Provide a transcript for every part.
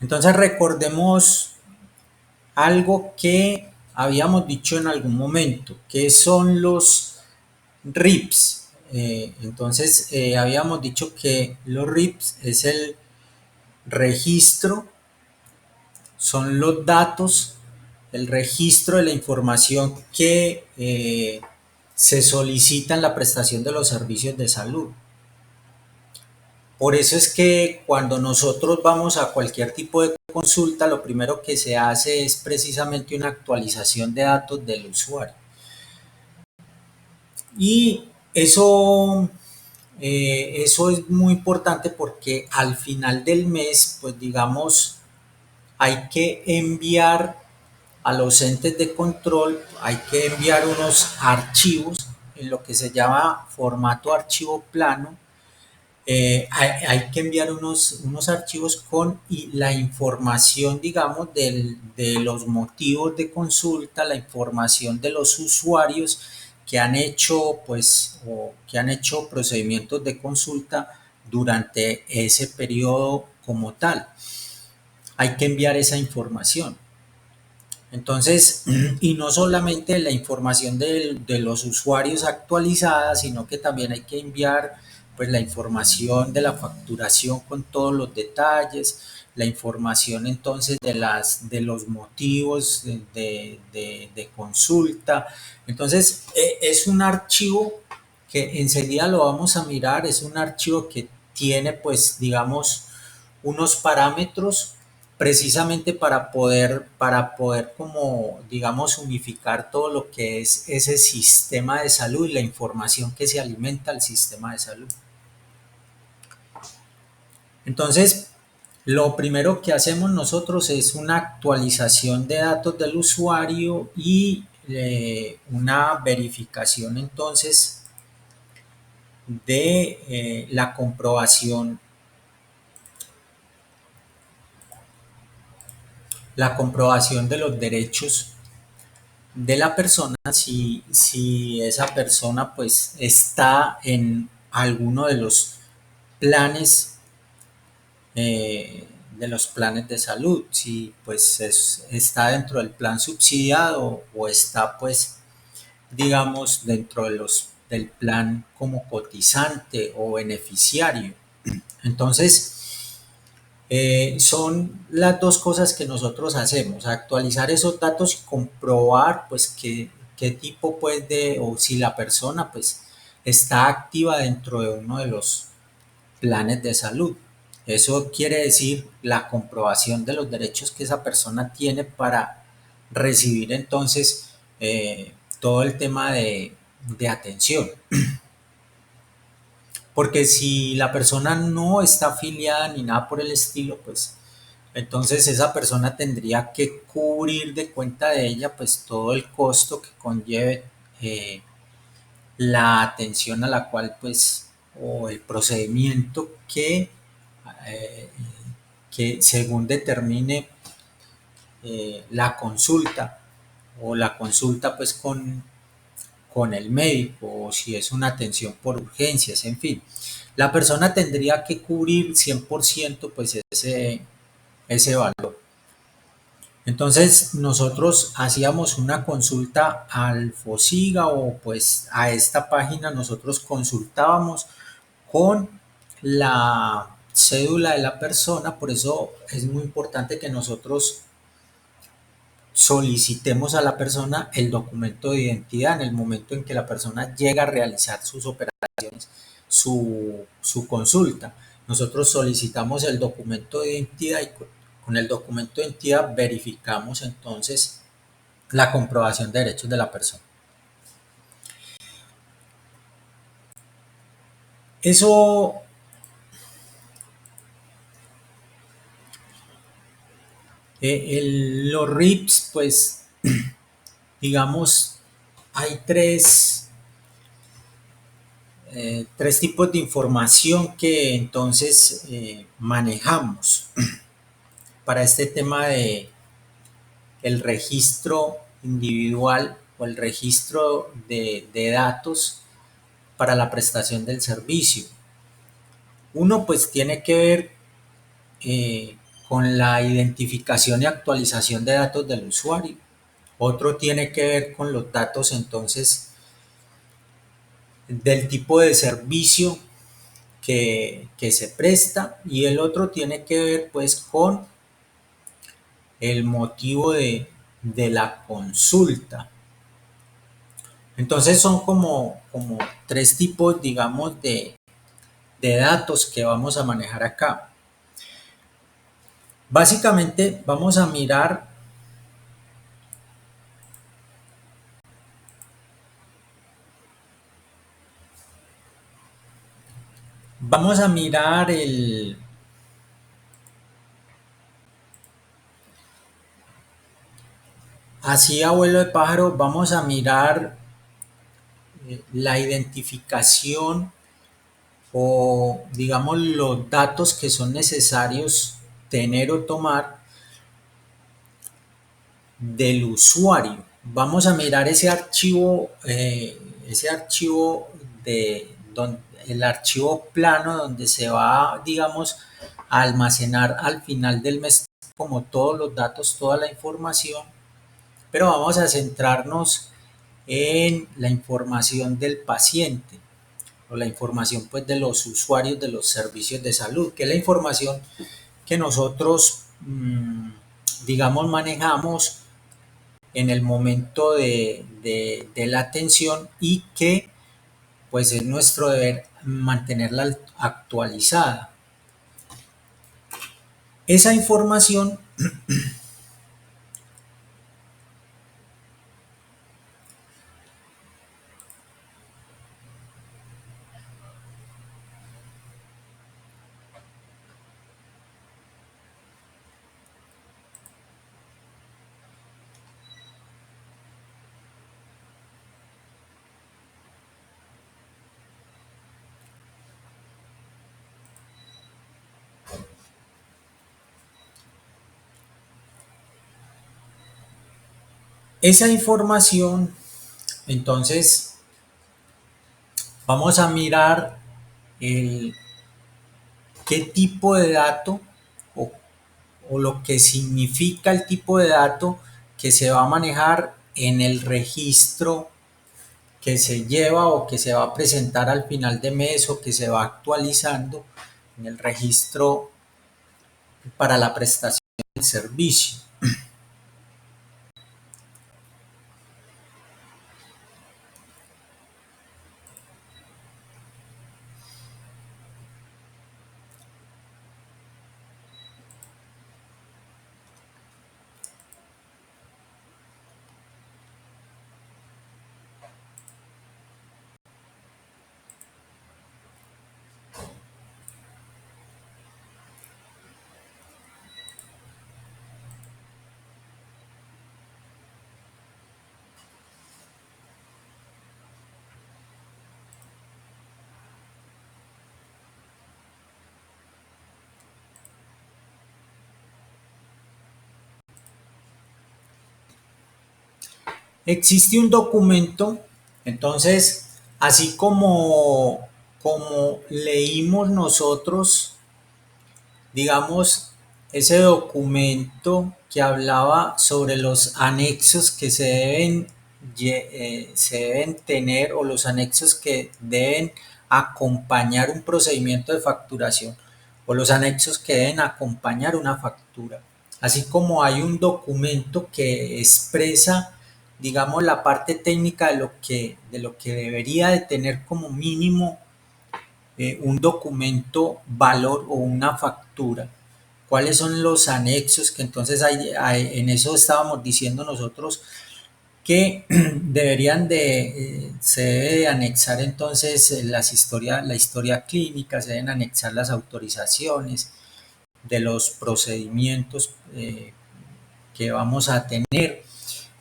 Entonces recordemos algo que habíamos dicho en algún momento, que son los RIPS. Habíamos dicho que los RIPS es el registro, son los datos, el registro de la información que se solicita en la prestación de los servicios de salud. Por eso es que cuando nosotros vamos a cualquier tipo de consulta, lo primero que se hace es precisamente una actualización de datos del usuario. Y eso es muy importante porque al final del mes, pues digamos, hay que enviar a los entes de control, hay que enviar unos archivos en lo que se llama formato archivo plano. Hay que enviar unos archivos con la información, digamos, de los motivos de consulta, la información de los usuarios que han hecho, pues, o que han hecho procedimientos de consulta durante ese periodo como tal. Hay que enviar esa información. Entonces, y no solamente la información de los usuarios actualizada, sino que también hay que enviar pues la información de la facturación con todos los detalles, la información entonces de los motivos de consulta. Entonces, es un archivo que enseguida lo vamos a mirar, es un archivo que tiene pues digamos unos parámetros precisamente para poder como digamos unificar todo lo que es ese sistema de salud y la información que se alimenta al sistema de salud. Entonces, lo primero que hacemos nosotros es una actualización de datos del usuario y una verificación entonces de la comprobación de los derechos de la persona, si esa persona pues está en alguno planes de los planes de salud, si pues está dentro del plan subsidiado o está pues digamos dentro del plan como cotizante o beneficiario. Entonces, son las dos cosas que nosotros hacemos, actualizar esos datos y comprobar pues qué tipo pues o si la persona pues está activa dentro de uno de los planes de salud. Eso quiere decir la comprobación de los derechos que esa persona tiene para recibir entonces todo el tema de atención. Porque si la persona no está afiliada ni nada por el estilo, pues entonces esa persona tendría que cubrir de cuenta de ella pues todo el costo que conlleve la atención a la cual pues o el procedimiento eh, que según determine la consulta o la consulta pues con el médico o si es una atención por urgencias, en fin. La persona tendría que cubrir 100% pues ese valor. Entonces nosotros hacíamos una consulta al FOSIGA o pues a esta página nosotros consultábamos con la cédula de la persona, por eso es muy importante que nosotros solicitemos a la persona el documento de identidad en el momento en que la persona llega a realizar sus operaciones, su consulta. Nosotros solicitamos el documento de identidad y con el documento de identidad verificamos entonces la comprobación de derechos de la persona. Eso, los RIPS, pues digamos, hay tres tipos de información que entonces manejamos para este tema de el registro individual o el registro de datos para la prestación del servicio. Uno pues tiene que ver con la identificación y actualización de datos del usuario. Otro tiene que ver con los datos entonces del tipo de servicio que se presta y el otro tiene que ver pues con el motivo de la consulta. Entonces son como tres tipos, digamos, de datos que vamos a manejar acá. Básicamente vamos a mirar así a vuelo de pájaro, vamos a mirar la identificación o digamos los datos que son necesarios tener o tomar del usuario. Vamos a mirar ese archivo el archivo plano donde se va, digamos, a almacenar al final del mes como todos los datos, toda la información, pero vamos a centrarnos en la información del paciente o la información pues de los usuarios de los servicios de salud, que es la información que nosotros digamos manejamos en el momento de la atención y que pues es nuestro deber mantenerla actualizada. Esa información, esa información, entonces vamos a mirar el, qué tipo de dato o, o lo que significa el tipo de dato que se va a manejar en el registro que se lleva o que se va a presentar al final de mes o que se va actualizando en el registro para la prestación del servicio. Existe un documento, entonces, así como leímos nosotros, digamos, ese documento que hablaba sobre los anexos que se deben tener o los anexos que deben acompañar un procedimiento de facturación o los anexos que deben acompañar una factura. Así como hay un documento que expresa, digamos, la parte técnica de lo que debería de tener como mínimo un documento valor o una factura. ¿Cuáles son los anexos? Que entonces en eso estábamos diciendo nosotros que deberían se debe de anexar entonces la historia clínica, se deben anexar las autorizaciones de los procedimientos que vamos a tener.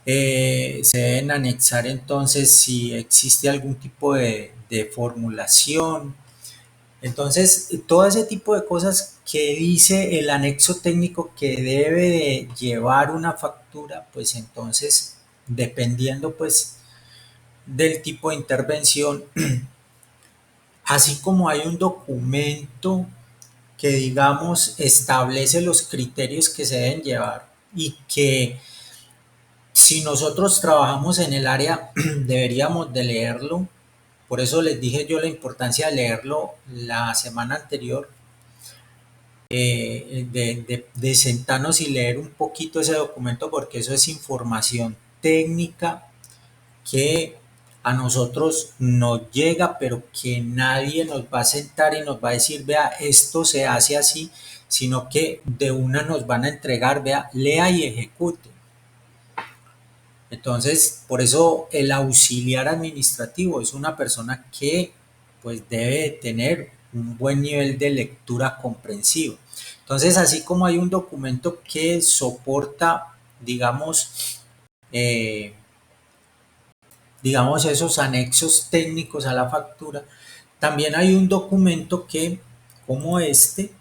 Se deben anexar entonces si existe algún tipo de formulación. Entonces, todo ese tipo de cosas que dice el anexo técnico que debe de llevar una factura, pues entonces, dependiendo pues del tipo de intervención, así como hay un documento que digamos establece los criterios que se deben llevar y que si nosotros trabajamos en el área deberíamos de leerlo. Por eso les dije yo la importancia de leerlo la semana anterior, de sentarnos y leer un poquito ese documento porque eso es información técnica que a nosotros nos llega, pero que nadie nos va a sentar y nos va a decir, vea, esto se hace así, sino que de una nos van a entregar, vea, lea y ejecute. Entonces, por eso el auxiliar administrativo es una persona que pues debe tener un buen nivel de lectura comprensiva. Entonces, así como hay un documento que soporta, digamos, eh, digamos esos anexos técnicos a la factura, también hay un documento que, como este,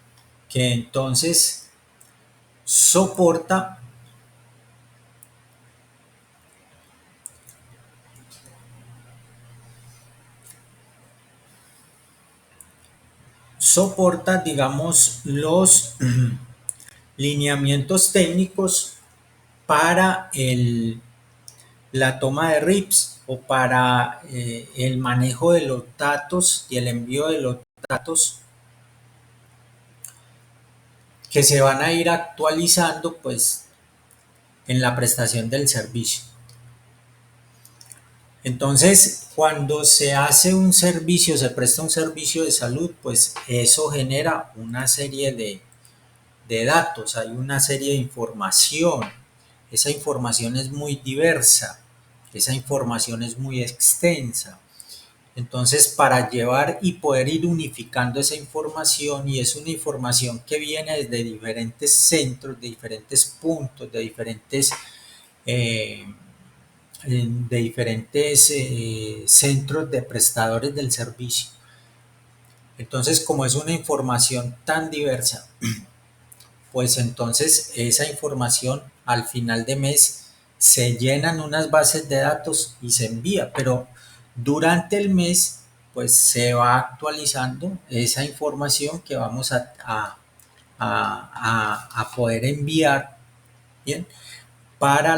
que entonces soporta digamos, los lineamientos técnicos para la toma de RIPs o para el manejo de los datos y el envío de los datos que se van a ir actualizando pues en la prestación del servicio. Entonces, cuando se hace un servicio, se presta un servicio de salud, pues eso genera una serie de datos, hay una serie de información. Esa información es muy diversa, esa información es muy extensa. Entonces, para llevar y poder ir unificando esa información, y es una información que viene desde diferentes centros, de diferentes puntos, eh, de diferentes centros de prestadores del servicio. Entonces, como es una información tan diversa, pues entonces esa información al final de mes se llenan unas bases de datos y se envía, pero durante el mes pues se va actualizando esa información que vamos a poder enviar, bien, para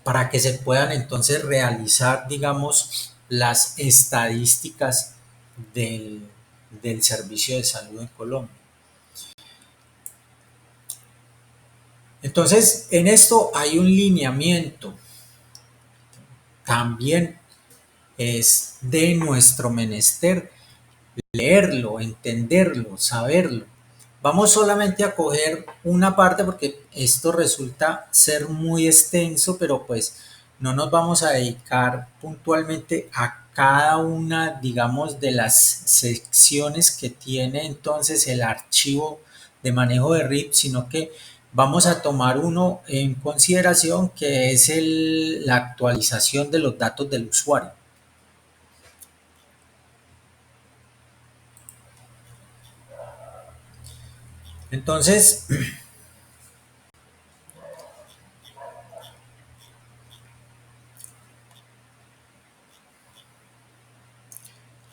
para que se puedan entonces realizar, digamos, las estadísticas del servicio de salud en Colombia. Entonces, en esto hay un lineamiento. También es de nuestro menester leerlo, entenderlo, saberlo. Vamos solamente a coger una parte porque esto resulta ser muy extenso, pero pues no nos vamos a dedicar puntualmente a cada una, digamos, de las secciones que tiene entonces el archivo de manejo de RIP, sino que vamos a tomar uno en consideración que es la actualización de los datos del usuario. Entonces,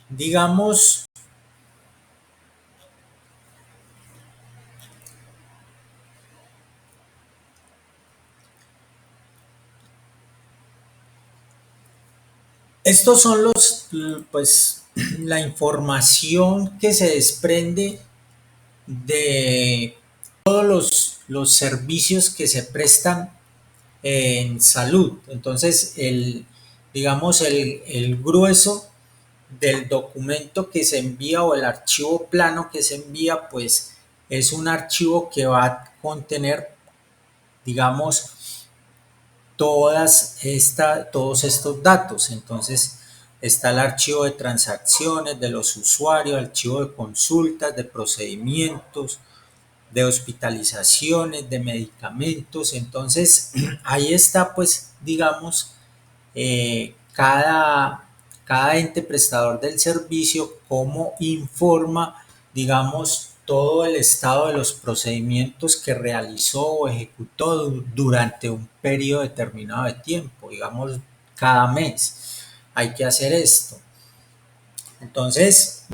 digamos, estos son pues, la información que se desprende de todos los servicios que se prestan en salud. Entonces, digamos, el grueso del documento que se envía o el archivo plano que se envía, pues es un archivo que va a contener, digamos, todos estos datos. Entonces está el archivo de transacciones de los usuarios, archivo de consultas, de procedimientos, de hospitalizaciones, de medicamentos. Entonces ahí está pues digamos cada ente prestador del servicio cómo informa, digamos, todo el estado de los procedimientos que realizó o ejecutó durante un periodo determinado de tiempo, digamos, cada mes. Hay que hacer esto. Entonces,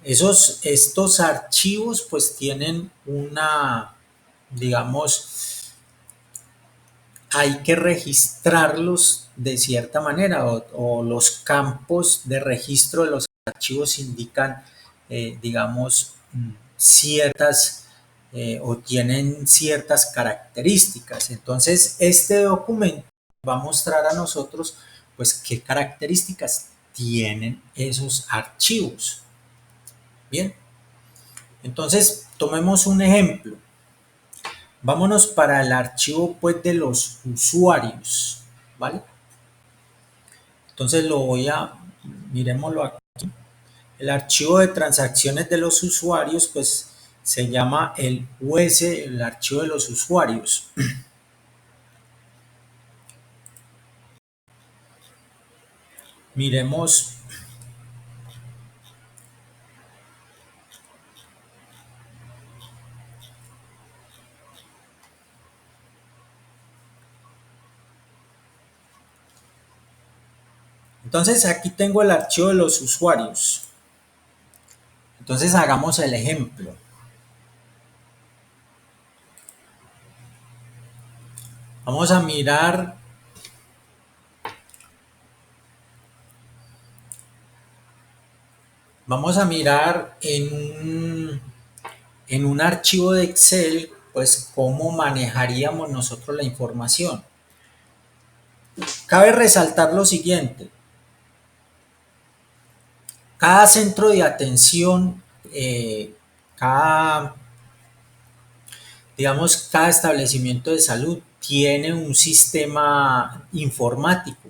estos archivos pues tienen una, digamos, hay que registrarlos de cierta manera o los campos de registro de los archivos indican, digamos, ciertas o tienen ciertas características. Entonces, este documento va a mostrar a nosotros, pues, qué características tienen esos archivos. Bien, entonces tomemos un ejemplo. Vámonos para el archivo pues de los usuarios, ¿vale? Entonces miremoslo aquí. El archivo de transacciones de los usuarios pues se llama el US, el archivo de los usuarios. Miremos. Entonces aquí tengo el archivo de los usuarios. Entonces hagamos el ejemplo. Vamos a mirar. Vamos a mirar en un archivo de Excel, pues cómo manejaríamos nosotros la información. Cabe resaltar lo siguiente. Cada centro de atención, cada, digamos, cada establecimiento de salud tiene un sistema informático.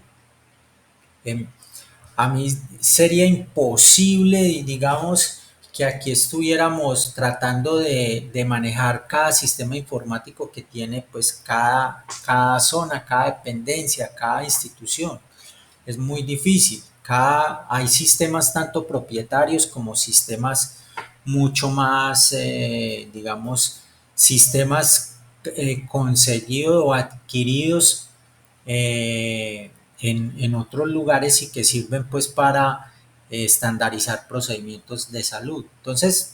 A mí sería imposible, digamos, que aquí estuviéramos tratando de manejar cada sistema informático que tiene pues cada zona, cada dependencia, cada institución. Es muy difícil. Hay sistemas tanto propietarios como sistemas mucho más, digamos, sistemas conseguidos o adquiridos en otros lugares y que sirven pues para estandarizar procedimientos de salud. Entonces,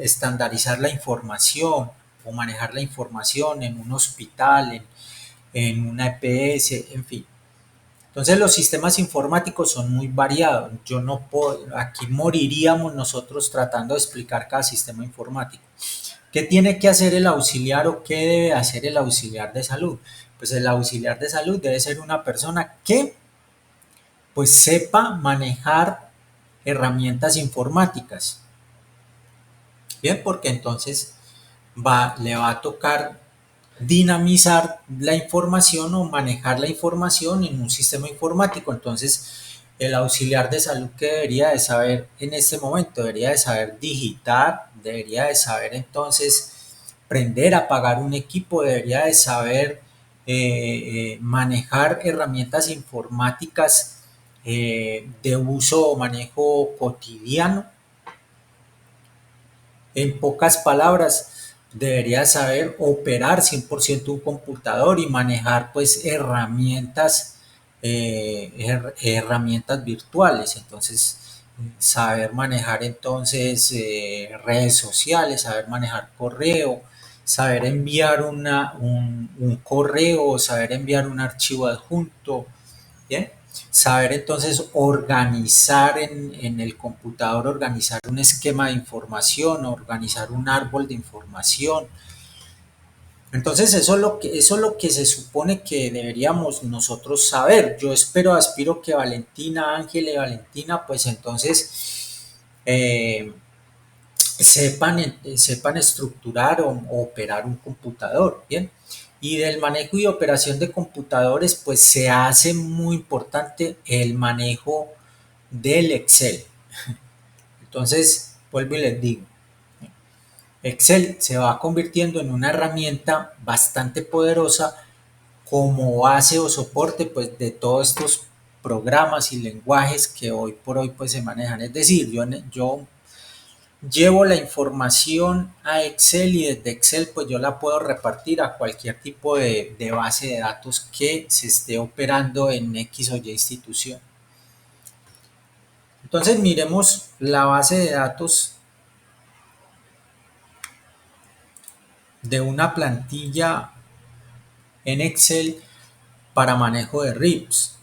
estandarizar la información o manejar la información en un hospital, en una EPS, en fin. Entonces los sistemas informáticos son muy variados. Yo no puedo, aquí moriríamos nosotros tratando de explicar cada sistema informático. ¿Qué tiene que hacer el auxiliar o qué debe hacer el auxiliar de salud? Pues el auxiliar de salud debe ser una persona que pues sepa manejar herramientas informáticas. Bien, porque entonces le va a tocar dinamizar la información o manejar la información en un sistema informático. Entonces, el auxiliar de salud que debería de saber en este momento, debería de saber digitar, debería de saber entonces prender, apagar un equipo, debería de saber manejar herramientas informáticas de uso o manejo cotidiano. En pocas palabras, debería saber operar 100% un computador y manejar pues herramientas virtuales. Entonces, saber manejar entonces redes sociales, saber manejar correo, saber enviar un correo, saber enviar un archivo adjunto, ¿bien? Saber entonces organizar en el computador, organizar un esquema de información, organizar un árbol de información. Entonces eso es lo que se supone que deberíamos nosotros saber. Yo aspiro que Valentina, Ángela y Valentina, pues entonces sepan estructurar o operar un computador, ¿bien? Y del manejo y operación de computadores, pues se hace muy importante el manejo del Excel. Entonces, vuelvo y les digo, Excel se va convirtiendo en una herramienta bastante poderosa como base o soporte pues de todos estos programas y lenguajes que hoy por hoy pues se manejan. Es decir, yo llevo la información a Excel y desde Excel pues yo la puedo repartir a cualquier tipo de base de datos que se esté operando en X o Y institución. Entonces miremos la base de datos de una plantilla en Excel para manejo de RIPs.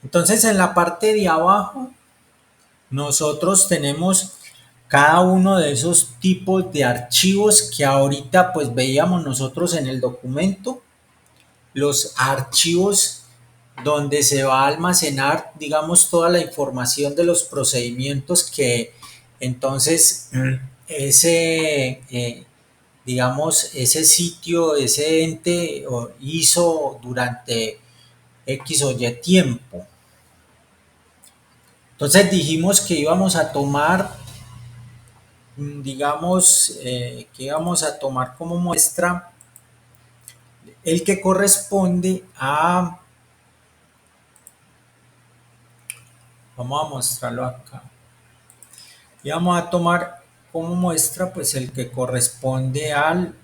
Entonces en la parte de abajo nosotros tenemos cada uno de esos tipos de archivos que ahorita pues veíamos nosotros en el documento, los archivos donde se va a almacenar, digamos, toda la información de los procedimientos que entonces ese, digamos, ese sitio, ese ente hizo durante X o Y tiempo. Entonces dijimos que íbamos a tomar, digamos, que íbamos a tomar como muestra el que corresponde a, vamos a mostrarlo acá, y vamos a tomar como muestra pues el que corresponde al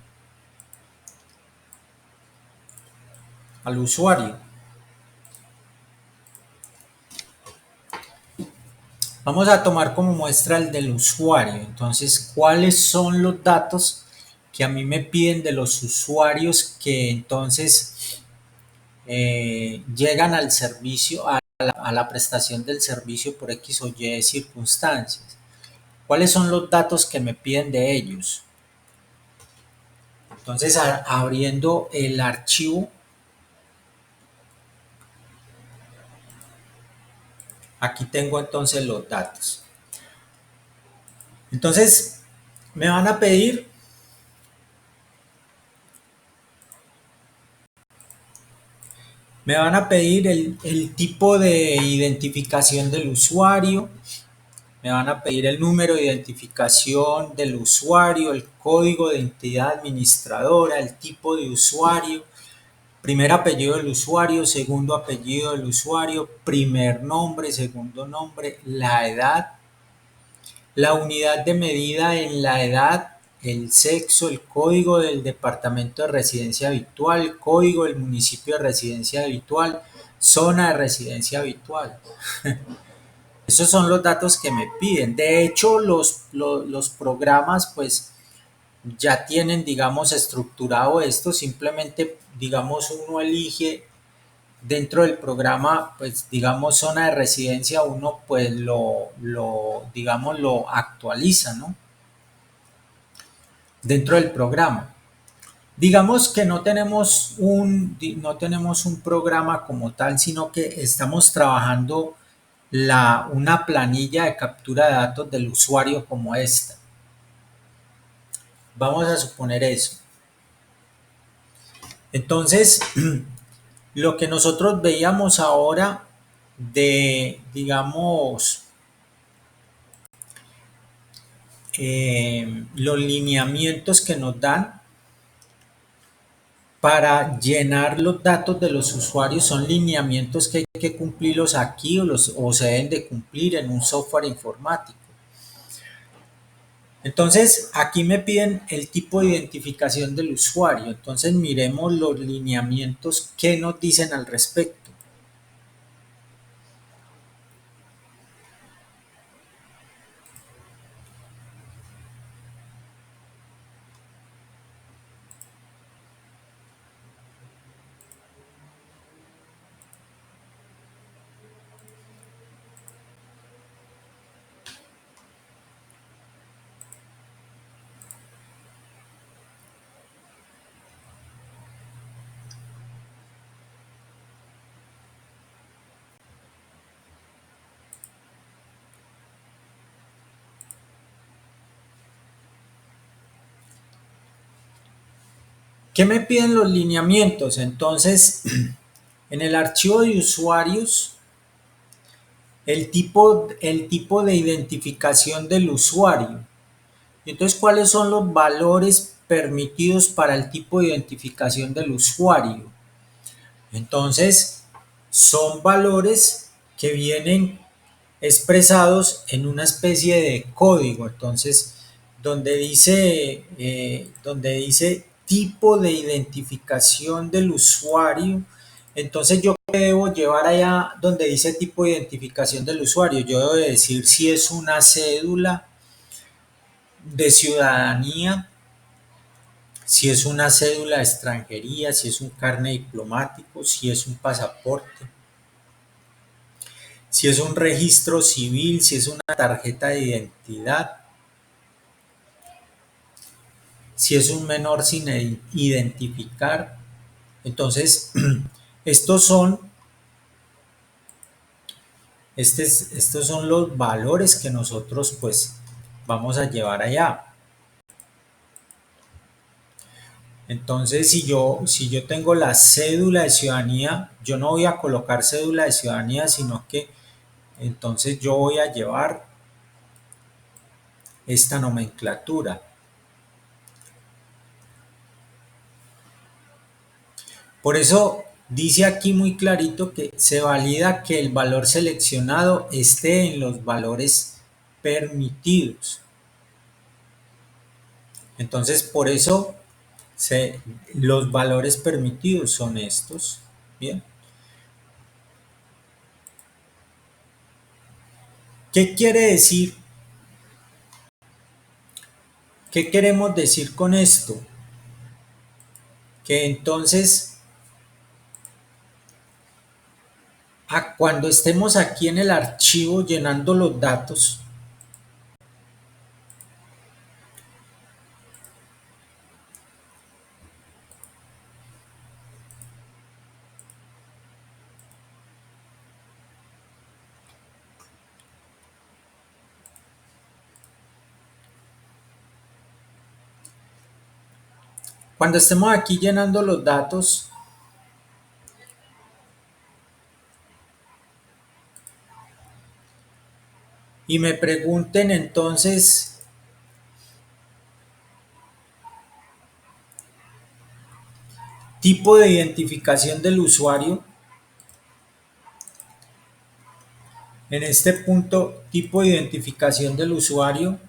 usuario. Vamos a tomar como muestra el del usuario. Entonces, ¿cuáles son los datos que a mí me piden de los usuarios que entonces llegan al servicio, a la prestación del servicio por X o Y circunstancias? ¿Cuáles son los datos que me piden de ellos? Entonces, abriendo el archivo, aquí tengo entonces los datos. Entonces, me van a pedir el tipo de identificación del usuario, me van a pedir el número de identificación del usuario, el código de identidad administradora, el tipo de usuario, primer apellido del usuario, segundo apellido del usuario, primer nombre, segundo nombre, la edad, la unidad de medida en la edad, el sexo, el código del departamento de residencia habitual, código del municipio de residencia habitual, zona de residencia habitual. Esos son los datos que me piden. De hecho, los programas pues ya tienen, digamos, estructurado esto. Simplemente, digamos, uno elige dentro del programa, pues, digamos, zona de residencia, uno pues digamos, lo actualiza, ¿no? Dentro del programa. Digamos que no tenemos un programa como tal, sino que estamos trabajando una planilla de captura de datos del usuario como esta. Vamos a suponer eso. Entonces, lo que nosotros veíamos ahora de, digamos, los lineamientos que nos dan para llenar los datos de los usuarios son lineamientos que hay que cumplirlos aquí o se deben de cumplir en un software informático. Entonces, aquí me piden el tipo de identificación del usuario. Entonces, miremos los lineamientos que nos dicen al respecto. ¿Qué me piden los lineamientos? Entonces, en el archivo de usuarios, el tipo de identificación del usuario. Entonces, ¿cuáles son los valores permitidos para el tipo de identificación del usuario? Entonces, son valores que vienen expresados en una especie de código. Entonces, donde dice tipo de identificación del usuario, entonces yo debo llevar allá donde dice tipo de identificación del usuario. Yo debo decir si es una cédula de ciudadanía, si es una cédula de extranjería, si es un carnet diplomático, si es un pasaporte, si es un registro civil, si es una tarjeta de identidad, si es un menor sin identificar. Entonces, estos son, estos son los valores que nosotros pues vamos a llevar allá. Entonces, si yo tengo la cédula de ciudadanía, yo no voy a colocar cédula de ciudadanía, sino que entonces yo voy a llevar esta nomenclatura. Por eso dice aquí muy clarito que se valida que el valor seleccionado esté en los valores permitidos. Entonces, por eso los valores permitidos son estos. Bien. ¿Qué quiere decir? ¿Qué queremos decir con esto? Que entonces, cuando estemos aquí en el archivo llenando los datos, cuando estemos aquí llenando los datos, y me pregunten entonces, tipo de identificación del usuario, en este punto, tipo de identificación del usuario,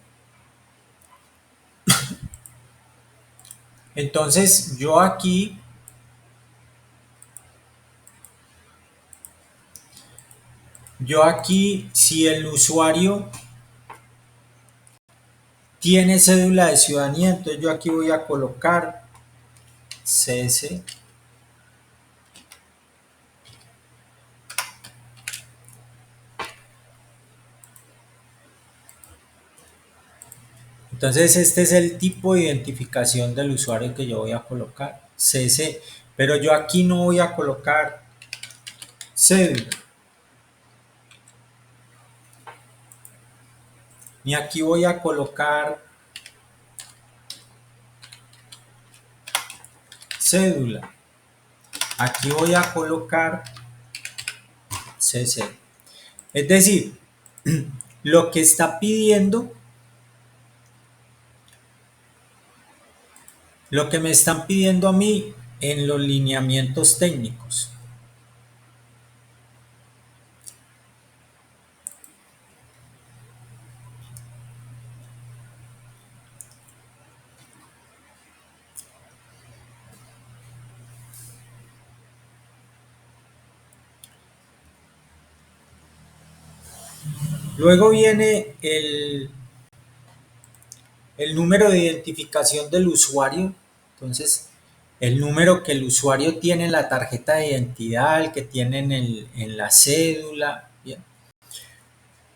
entonces yo aquí, si el usuario tiene cédula de ciudadanía, entonces yo aquí voy a colocar CS. Entonces este es el tipo de identificación del usuario que yo voy a colocar, CS. Pero yo aquí no voy a colocar cédula, ni aquí voy a colocar cédula. Aquí voy a colocar CC. Es decir, lo que está pidiendo, lo que me están pidiendo a mí en los lineamientos técnicos. Luego viene el número de identificación del usuario. Entonces, el número que el usuario tiene en la tarjeta de identidad, el que tiene en la cédula. Bien.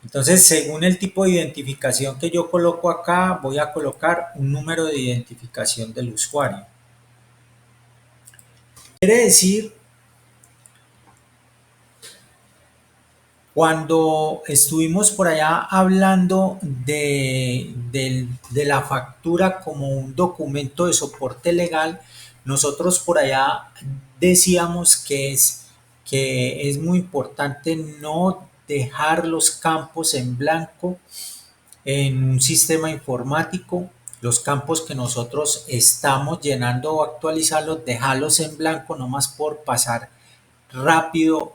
Entonces, según el tipo de identificación que yo coloco acá, voy a colocar un número de identificación del usuario. Quiere decir, cuando estuvimos por allá hablando de la factura como un documento de soporte legal, nosotros por allá decíamos que es muy importante no dejar los campos en blanco en un sistema informático, los campos que nosotros estamos llenando o actualizarlos, dejarlos en blanco nomás por pasar rápido,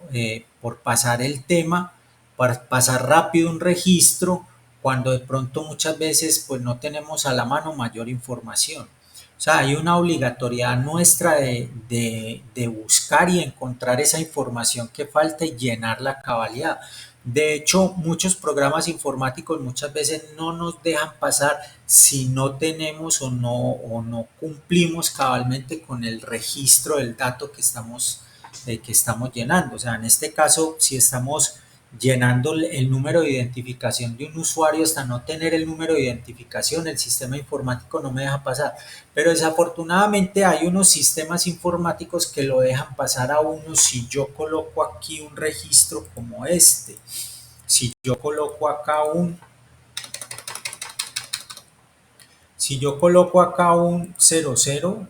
por pasar el tema, para pasar rápido un registro, cuando de pronto muchas veces pues no tenemos a la mano mayor información. O sea, hay una obligatoriedad nuestra de buscar y encontrar esa información que falta y llenar la cabalidad. De hecho, muchos programas informáticos muchas veces no nos dejan pasar si no tenemos o no cumplimos cabalmente con el registro del dato que estamos llenando. O sea, en este caso, si estamos llenando el número de identificación de un usuario, hasta no tener el número de identificación, el sistema informático no me deja pasar. Pero desafortunadamente hay unos sistemas informáticos que lo dejan pasar a uno si yo coloco aquí un registro como este. Si yo coloco acá si yo coloco acá un 00,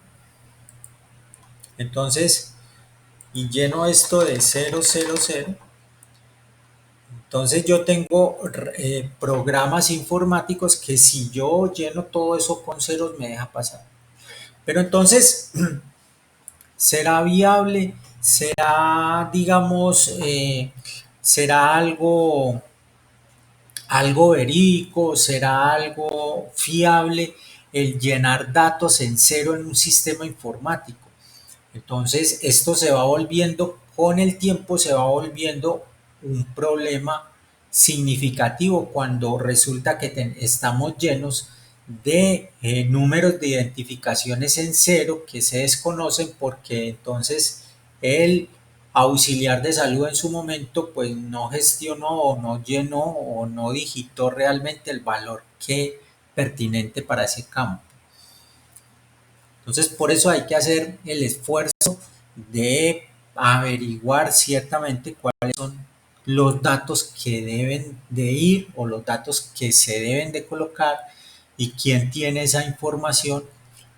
entonces, y lleno esto de 000, entonces yo tengo programas informáticos que si yo lleno todo eso con ceros me deja pasar. Pero entonces, ¿será viable? ¿Será, digamos, será algo verídico? ¿Será algo fiable el llenar datos en cero en un sistema informático? Entonces, esto se va volviendo, con el tiempo se va volviendo un problema significativo cuando resulta que estamos llenos de números de identificaciones en cero que se desconocen porque entonces el auxiliar de salud en su momento pues no gestionó o no llenó o no digitó realmente el valor que pertinente para ese campo. Entonces, por eso hay que hacer el esfuerzo de averiguar ciertamente cuáles son los datos que deben de ir o los datos que se deben de colocar y quién tiene esa información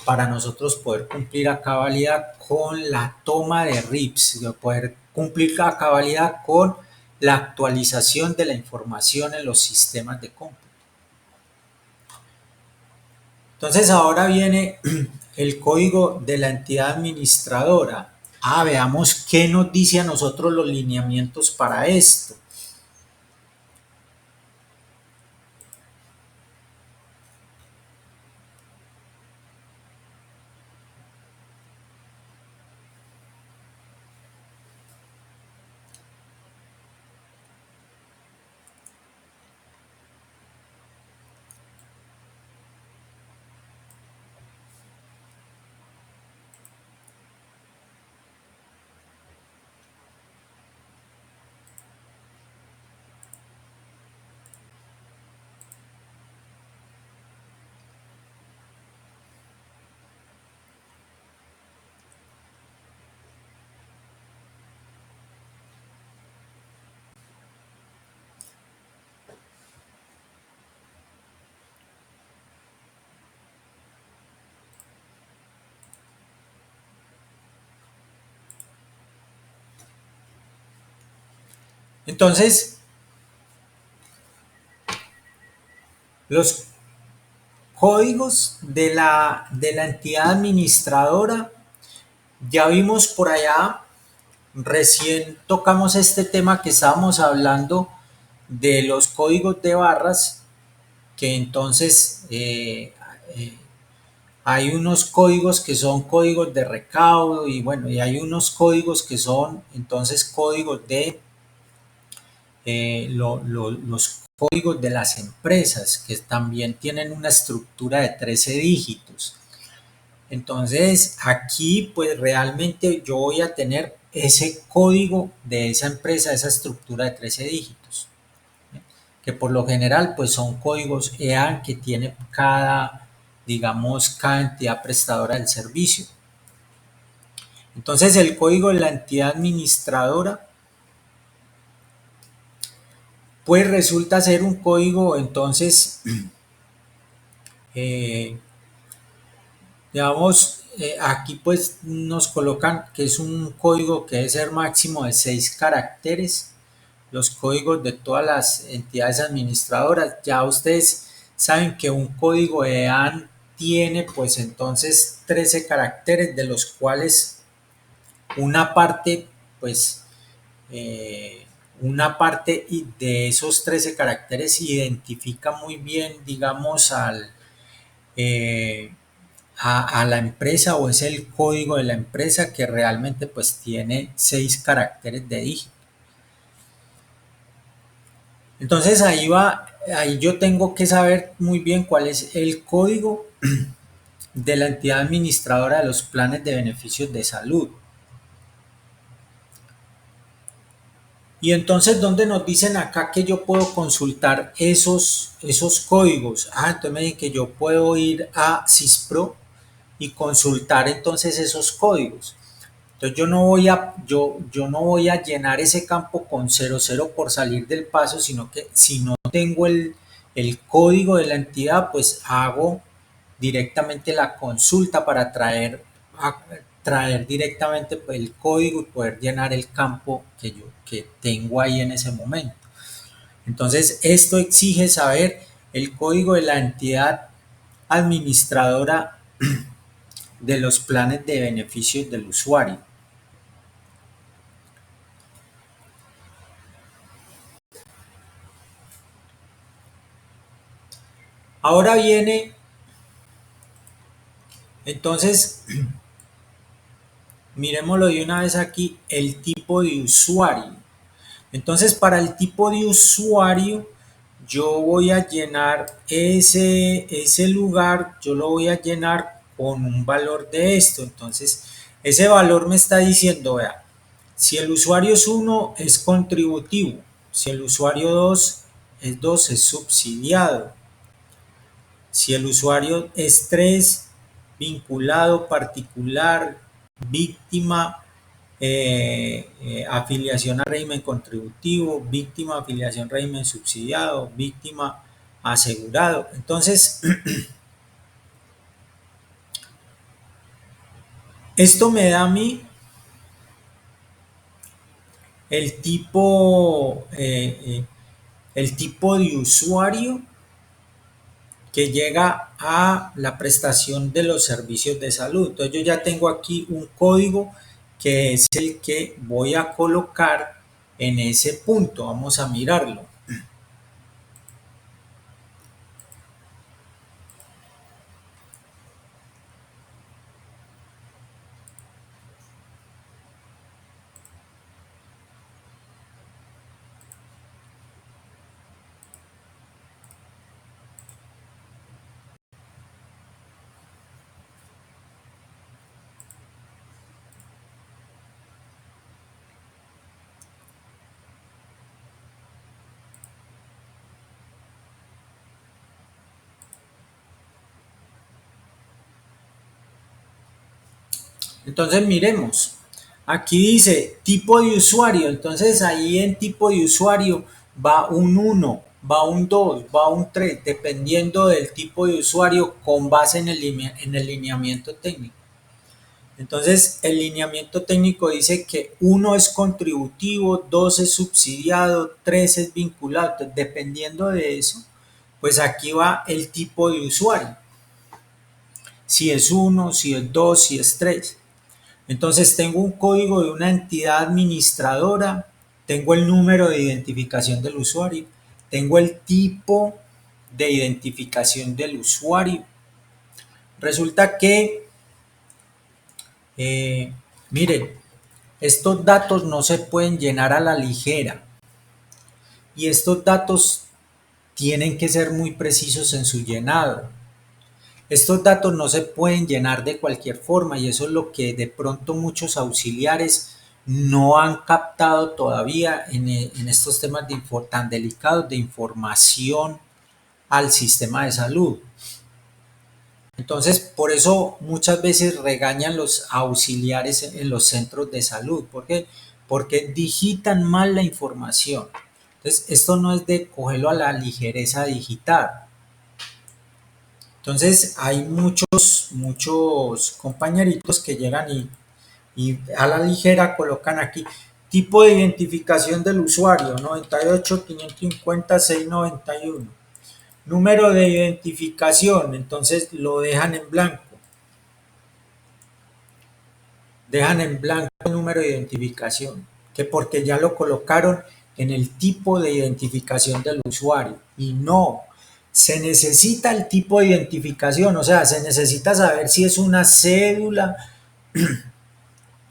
para nosotros poder cumplir a cabalidad con la toma de RIPs, de poder cumplir a cabalidad con la actualización de la información en los sistemas de cómputo. Entonces ahora viene el código de la entidad administradora. Veamos qué nos dice a nosotros los lineamientos para esto. Entonces, los códigos de la entidad administradora, ya vimos por allá, recién tocamos este tema que estábamos hablando de los códigos de barras, que entonces hay unos códigos que son códigos de recaudo y bueno, y hay unos códigos que son entonces códigos de los códigos de las empresas que también tienen una estructura de 13 dígitos. Entonces aquí pues realmente yo voy a tener ese código de esa empresa, esa estructura de 13 dígitos, ¿eh? Que por lo general pues son códigos EAN que tiene cada, digamos, cada entidad prestadora del servicio. Entonces el código de la entidad administradora pues resulta ser un código entonces eh, digamos, aquí pues nos colocan que es un código que debe ser máximo de 6 caracteres los códigos de todas las entidades administradoras. Ya ustedes saben que un código EAN tiene pues entonces 13 caracteres, de los cuales una parte pues eh, una parte de esos 13 caracteres identifica muy bien, digamos, eh, a la empresa, o es el código de la empresa, que realmente pues tiene 6 caracteres de dígito. Entonces ahí yo tengo que saber muy bien cuál es el código de la entidad administradora de los planes de beneficios de salud. Y entonces, ¿dónde nos dicen acá que yo puedo consultar esos códigos? Entonces me dicen que yo puedo ir a CISPRO y consultar entonces esos códigos. Entonces yo no voy a llenar ese campo con 00 por salir del paso, sino que si no tengo el código de la entidad, pues hago directamente la consulta para traer directamente pues, el código y poder llenar el campo que tengo ahí en ese momento. Entonces, esto exige saber el código de la entidad administradora de los planes de beneficios del usuario. Ahora viene, entonces, miremoslo de una vez aquí, el tipo de usuario. Entonces, para el tipo de usuario, yo voy a llenar ese lugar, yo lo voy a llenar con un valor de esto. Entonces, ese valor me está diciendo, vea, si el usuario es 1 es contributivo, si el usuario 2 es subsidiado, si el usuario es 3 vinculado, particular, víctima, afiliación a régimen contributivo, víctima, afiliación a régimen subsidiado, víctima, asegurado. Entonces, esto me da a mí el tipo, el tipo de usuario que llega a la prestación de los servicios de salud. Entonces yo ya tengo aquí un código que es el que voy a colocar en ese punto. Vamos a mirarlo. Entonces miremos. Aquí dice tipo de usuario. Entonces ahí en tipo de usuario va un 1, va un 2, va un 3, dependiendo del tipo de usuario con base en el lineamiento técnico. Entonces, el lineamiento técnico dice que 1 es contributivo, 2 es subsidiado, 3 es vinculado. Entonces, dependiendo de eso, pues aquí va el tipo de usuario. Si es 1, si es 2, si es 3. Entonces, tengo un código de una entidad administradora, tengo el número de identificación del usuario, tengo el tipo de identificación del usuario. Resulta que, miren, estos datos no se pueden llenar a la ligera y estos datos tienen que ser muy precisos en su llenado. Estos datos no se pueden llenar de cualquier forma y eso es lo que de pronto muchos auxiliares no han captado todavía en estos temas tan delicados de información al sistema de salud. Entonces, por eso muchas veces regañan los auxiliares en los centros de salud. ¿Por qué? Porque digitan mal la información. Entonces, esto no es de cogerlo a la ligereza digitar. Entonces, hay muchos compañeritos que llegan y a la ligera colocan aquí. Tipo de identificación del usuario, 98.550.691. Número de identificación, entonces lo dejan en blanco. Dejan en blanco el número de identificación, que porque ya lo colocaron en el tipo de identificación del usuario. Y no, se necesita el tipo de identificación, o sea, se necesita saber si es una cédula,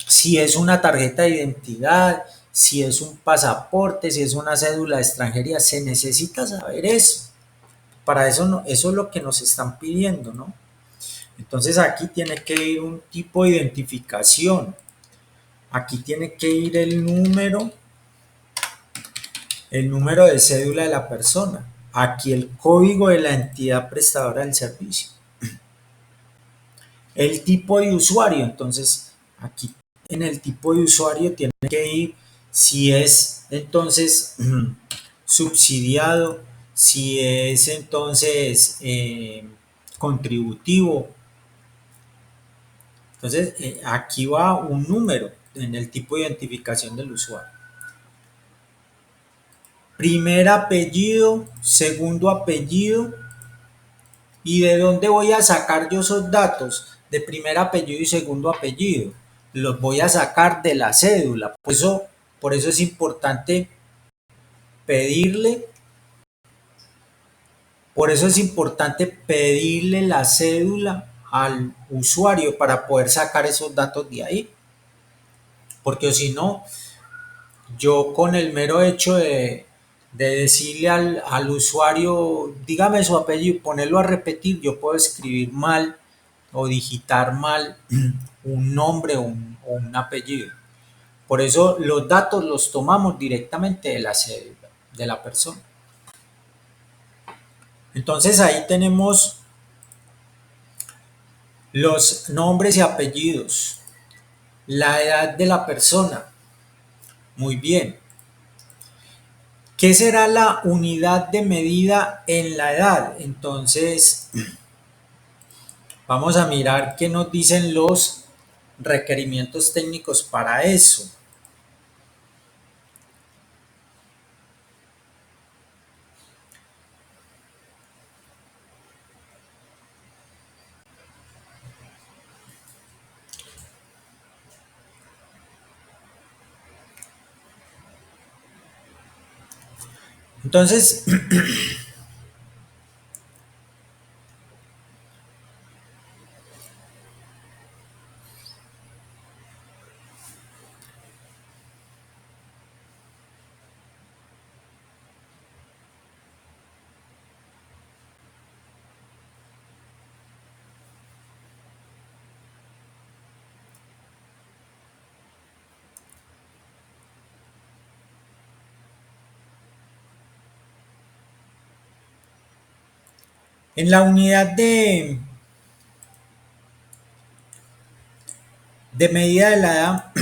si es una tarjeta de identidad, si es un pasaporte, si es una cédula de extranjería, se necesita saber eso. Para eso, no, eso es lo que nos están pidiendo, ¿no? Entonces aquí tiene que ir un tipo de identificación. Aquí tiene que ir el número de cédula de la persona. Aquí el código de la entidad prestadora del servicio. El tipo de usuario, entonces aquí en el tipo de usuario tiene que ir si es entonces subsidiado, si es entonces contributivo. Entonces aquí va un número en el tipo de identificación del usuario. Primer apellido, segundo apellido. ¿Y de dónde voy a sacar yo esos datos? De primer apellido y segundo apellido. Los voy a sacar de la cédula. Por eso es importante pedirle, por eso es importante pedirle la cédula al usuario para poder sacar esos datos de ahí. Porque si no, yo con el mero hecho de decirle al usuario, dígame su apellido y ponerlo a repetir, yo puedo escribir mal o digitar mal un nombre o un apellido. Por eso los datos los tomamos directamente de la cédula de la persona. Entonces ahí tenemos los nombres y apellidos, la edad de la persona. Muy bien. ¿Qué será la unidad de medida en la edad? Entonces, vamos a mirar qué nos dicen los requerimientos técnicos para eso. Entonces, en la unidad de medida de la edad,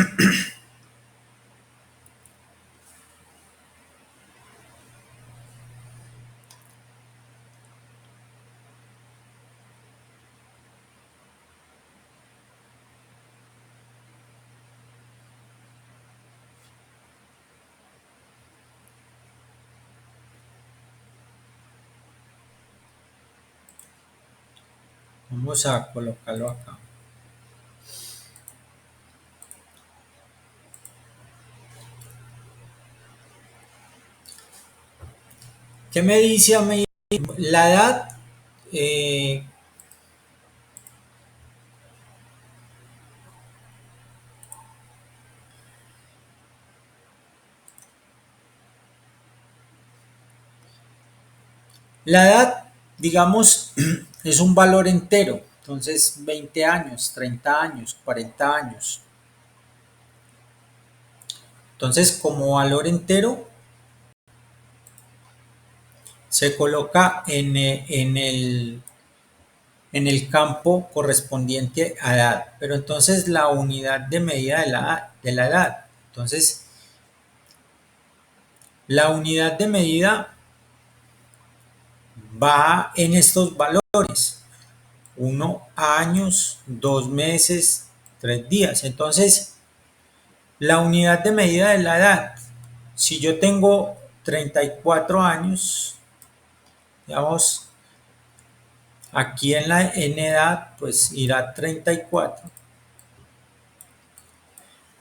vamos a colocarlo acá. ¿Qué me dice a mí? La edad, eh, la edad, digamos, es un valor entero. Entonces, 20 años, 30 años, 40 años. Entonces, como valor entero, se coloca en el campo correspondiente a edad. Pero entonces la unidad de medida de la edad. Entonces, la unidad de medida va en estos valores. 1 años, 2 meses, 3 días. Entonces, La unidad de medida de la edad. Si yo tengo 34 años, digamos, aquí en edad, pues irá 34.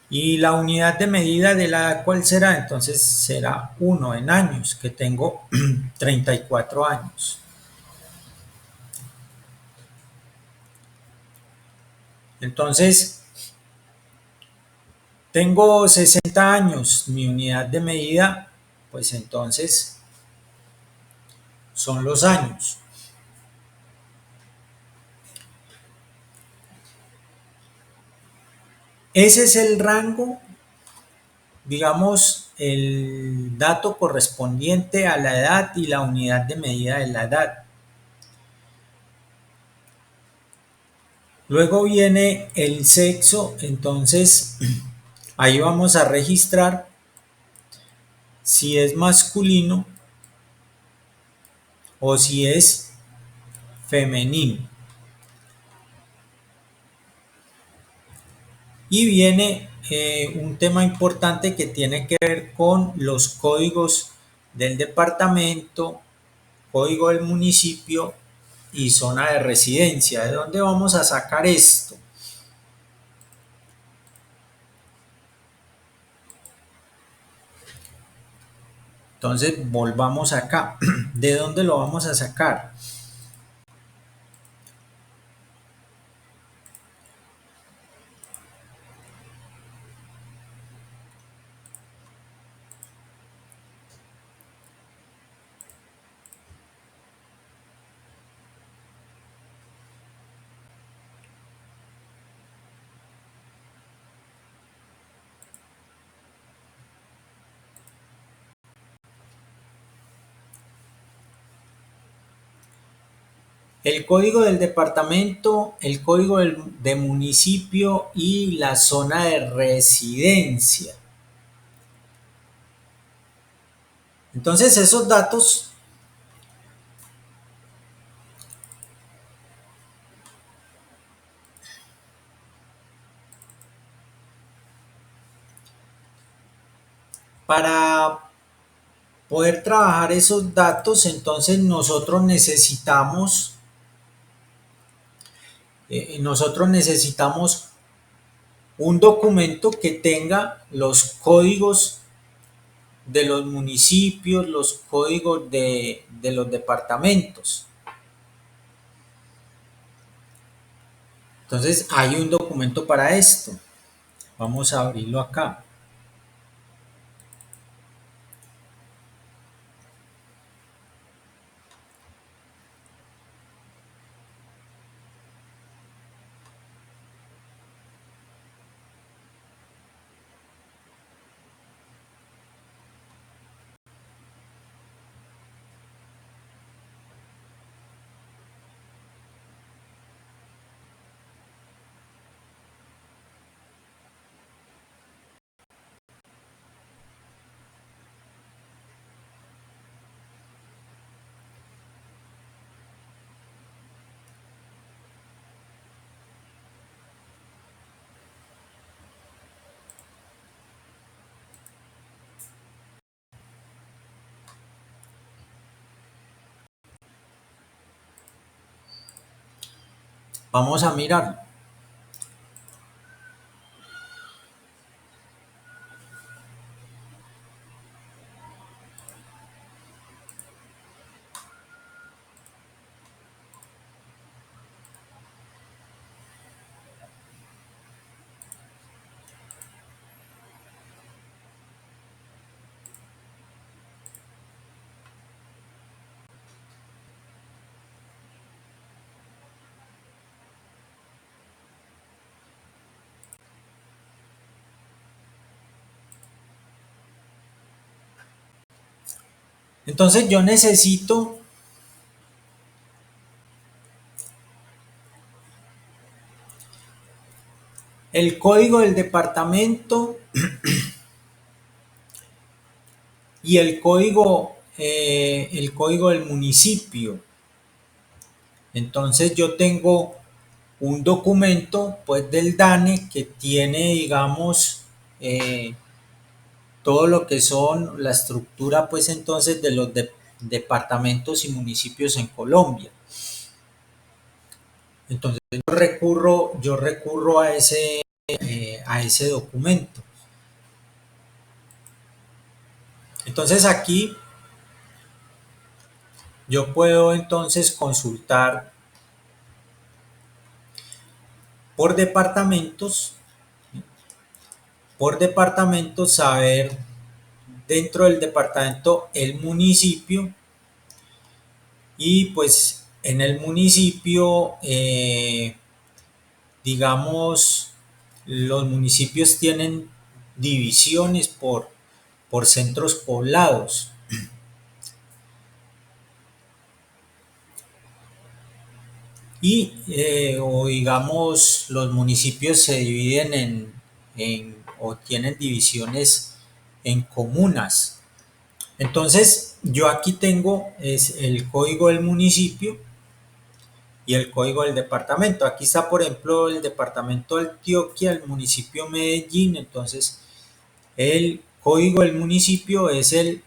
Y la unidad de medida de la edad, ¿cuál será? Entonces será 1 en años, que tengo 34 años. Entonces, tengo 60 años, mi unidad de medida, pues entonces son los años. Ese es el rango, digamos, el dato correspondiente a la edad y la unidad de medida de la edad. Luego viene el sexo, entonces ahí vamos a registrar si es masculino o si es femenino. Y viene un tema importante que tiene que ver con los códigos del departamento, código del municipio y zona de residencia. ¿De dónde vamos a sacar esto? Entonces volvamos acá. ¿De dónde lo vamos a sacar? El código del departamento, el código de municipio y la zona de residencia. Entonces esos datos para poder trabajar esos datos, entonces nosotros necesitamos un documento que tenga los códigos de los municipios, los códigos de los departamentos. Entonces hay un documento para esto. Vamos a abrirlo acá. Vamos a mirar. Entonces yo necesito el código del departamento y el código del municipio. Entonces yo tengo un documento pues del DANE que tiene, digamos, eh, todo lo que son la estructura, pues entonces, de los departamentos y municipios en Colombia. Entonces yo recurro a ese documento. Entonces aquí yo puedo entonces consultar por departamentos, saber dentro del departamento el municipio y pues en el municipio, digamos, los municipios tienen divisiones por centros poblados. Y o digamos los municipios se dividen o tienen divisiones en comunas. Entonces yo aquí tengo es el código del municipio y el código del departamento. Aquí está, por ejemplo, el departamento de Antioquia, el municipio Medellín. Entonces el código del municipio es el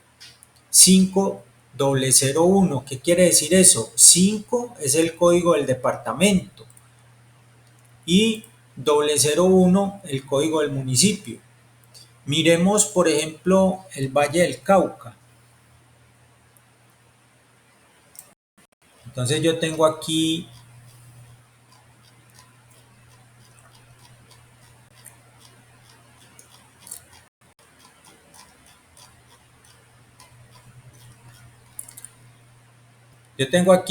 5001. ¿Qué quiere decir eso? 5 es el código del departamento y 001 el código del municipio. Miremos, por ejemplo, el Valle del Cauca. Entonces yo tengo aquí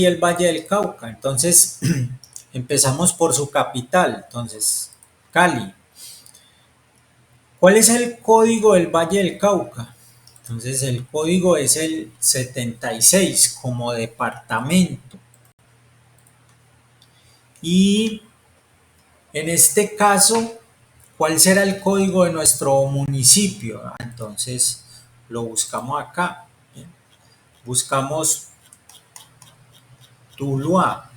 el Valle del Cauca. Entonces empezamos por su capital, entonces Cali. ¿Cuál es el código del Valle del Cauca? Entonces el código es el 76 como departamento. Y en este caso, ¿cuál será el código de nuestro municipio? Entonces lo buscamos acá. Buscamos Tuluá.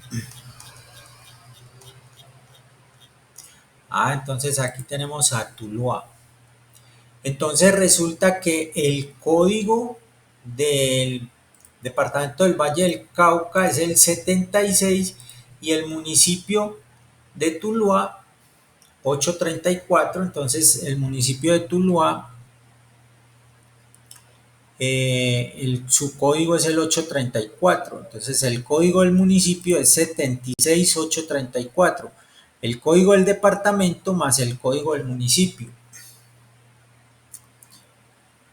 Entonces aquí tenemos a Tuluá. Entonces resulta que el código del departamento del Valle del Cauca es el 76 y el municipio de Tuluá 834. Entonces el municipio de Tuluá, su código es el 834. Entonces el código del municipio es 76834. El código del departamento más el código del municipio.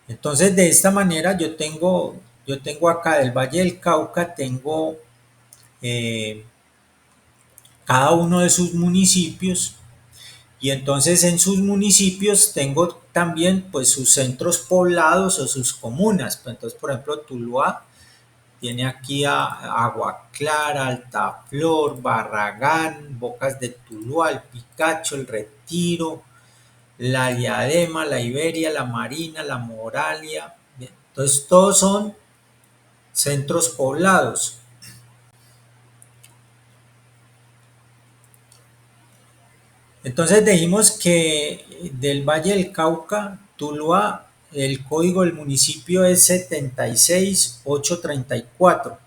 Entonces de esta manera yo tengo acá del Valle del Cauca, tengo eh, cada uno de sus municipios y entonces en sus municipios tengo también pues sus centros poblados o sus comunas. Entonces, por ejemplo, Tuluá tiene aquí a Agua Clara, Altaflor, Barragán, Bocas de Tuluá, El Picacho, El Retiro, La Diadema, La Iberia, La Marina, La Moralia. Entonces todos son centros poblados. Entonces dijimos que del Valle del Cauca, Tuluá, el código del municipio es 76834.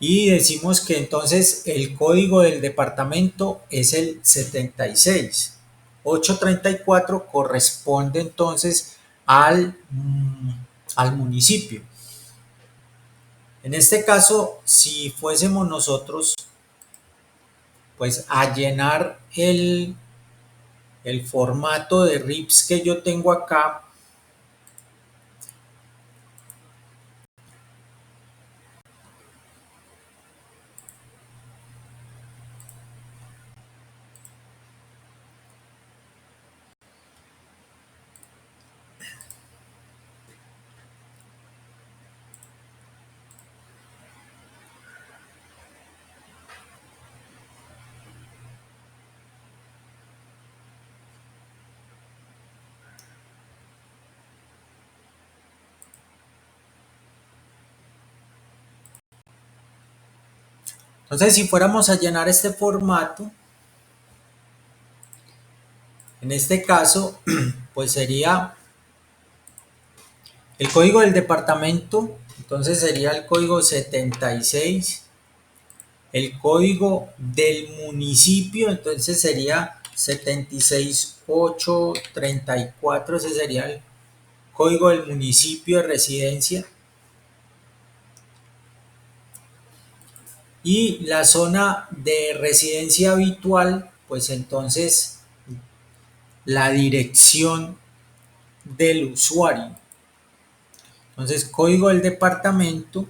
Y decimos que entonces el código del departamento es el 76834, corresponde entonces al municipio. En este caso, si fuésemos nosotros pues a llenar el formato de RIPS que yo tengo acá, entonces si fuéramos a llenar este formato, En este caso, pues sería el código del departamento, entonces sería el código 76. El código del municipio, entonces sería 76834, ese sería el código del municipio de residencia. Y la zona de residencia habitual, pues entonces la dirección del usuario. Entonces, código del departamento,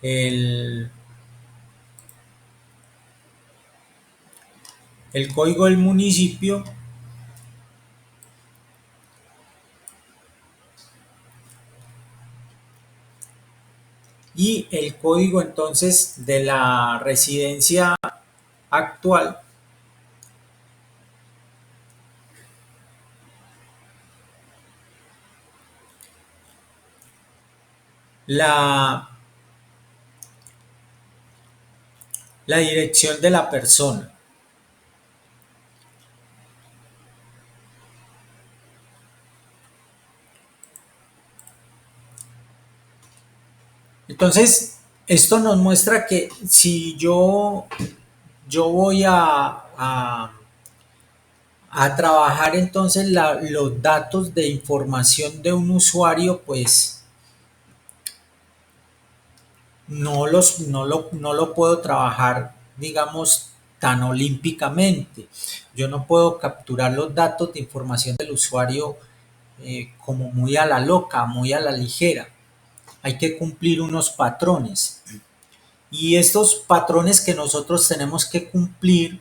el, el código del municipio y el código entonces de la residencia actual. La, la dirección de la persona. Entonces, esto nos muestra que si yo voy a trabajar entonces los datos de información de un usuario, pues no lo puedo trabajar, digamos, tan olímpicamente. Yo no puedo capturar los datos de información del usuario como muy a la loca, muy a la ligera. Hay que cumplir unos patrones. Y estos patrones que nosotros tenemos que cumplir,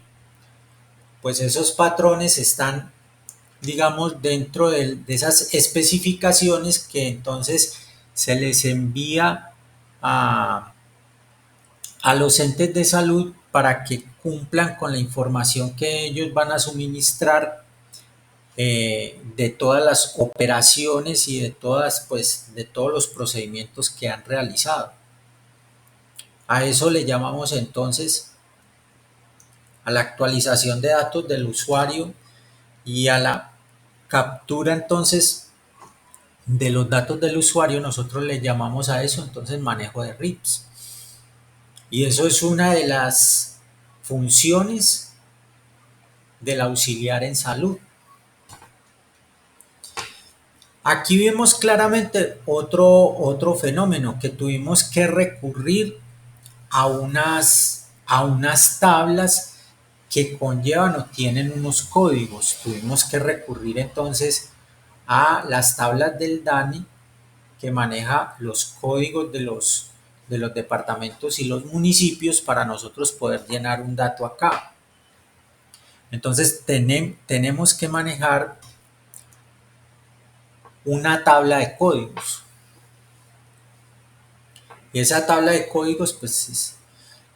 pues esos patrones están, digamos, dentro de esas especificaciones que entonces se les envía a, a los entes de salud para que cumplan con la información que ellos van a suministrar de todas las operaciones y de todas, pues, de todos los procedimientos que han realizado. A eso le llamamos entonces a la actualización de datos del usuario y a la captura entonces de los datos del usuario, nosotros le llamamos a eso entonces manejo de RIPS. Y eso es una de las funciones del auxiliar en salud. Aquí vemos claramente otro fenómeno, que tuvimos que recurrir a unas tablas que conllevan o tienen unos códigos. Tuvimos que recurrir entonces a las tablas del DANE que maneja los códigos de los departamentos y los municipios para nosotros poder llenar un dato acá. Entonces tenemos que manejar una tabla de códigos. Y esa tabla de códigos, pues es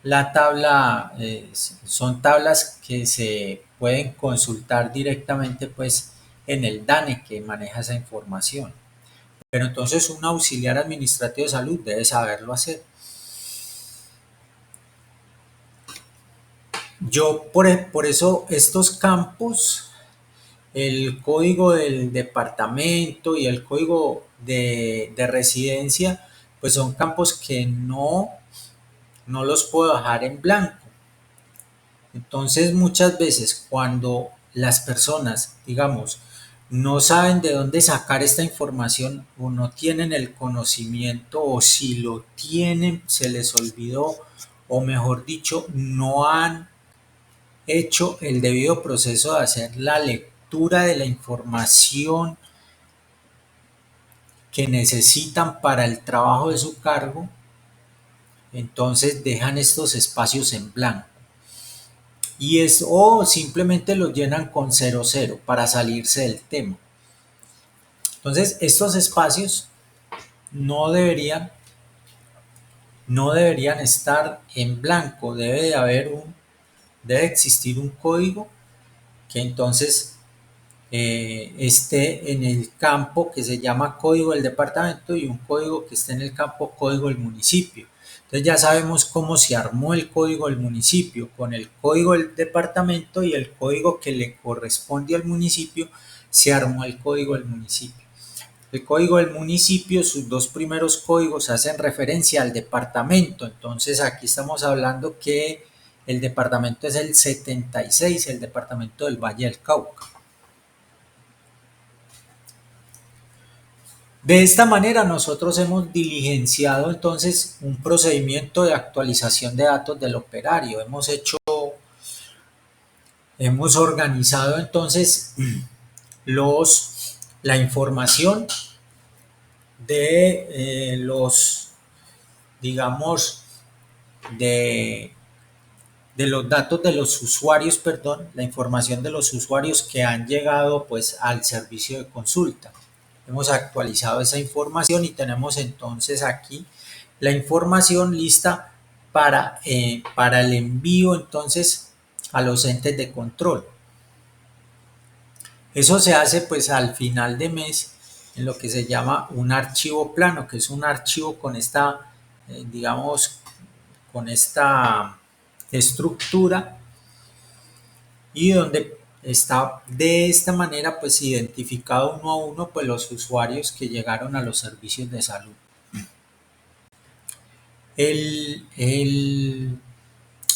la tabla, son tablas que se pueden consultar directamente pues en el DANE que maneja esa información. Pero entonces un auxiliar administrativo de salud debe saberlo hacer. Yo por eso estos campos, el código del departamento y el código de residencia, pues son campos que no los puedo dejar en blanco. Entonces muchas veces cuando las personas, digamos, no saben de dónde sacar esta información o no tienen el conocimiento o si lo tienen se les olvidó o mejor dicho no han hecho el debido proceso de hacer la lectura de la información que necesitan para el trabajo de su cargo, entonces dejan estos espacios en blanco. Y es o simplemente lo llenan con 00 para salirse del tema. Entonces, estos espacios no deberían, no deberían estar en blanco, debe existir un código que entonces esté en el campo que se llama código del departamento y un código que esté en el campo código del municipio. Entonces ya sabemos cómo se armó el código del municipio, con el código del departamento y el código que le corresponde al municipio, se armó el código del municipio. El código del municipio, sus dos primeros códigos hacen referencia al departamento, entonces aquí estamos hablando que el departamento es el 76, el departamento del Valle del Cauca. De esta manera nosotros hemos diligenciado entonces un procedimiento de actualización de datos del operario. Hemos organizado entonces la información de digamos, de, de los datos de los usuarios, perdón, la información de los usuarios que han llegado pues al servicio de consulta. Hemos actualizado esa información y tenemos entonces aquí la información lista para el envío entonces a los entes de control. Eso se hace pues al final de mes en lo que se llama un archivo plano, que es un archivo con esta, digamos, con esta estructura y donde está de esta manera pues identificado uno a uno pues los usuarios que llegaron a los servicios de salud. El, el,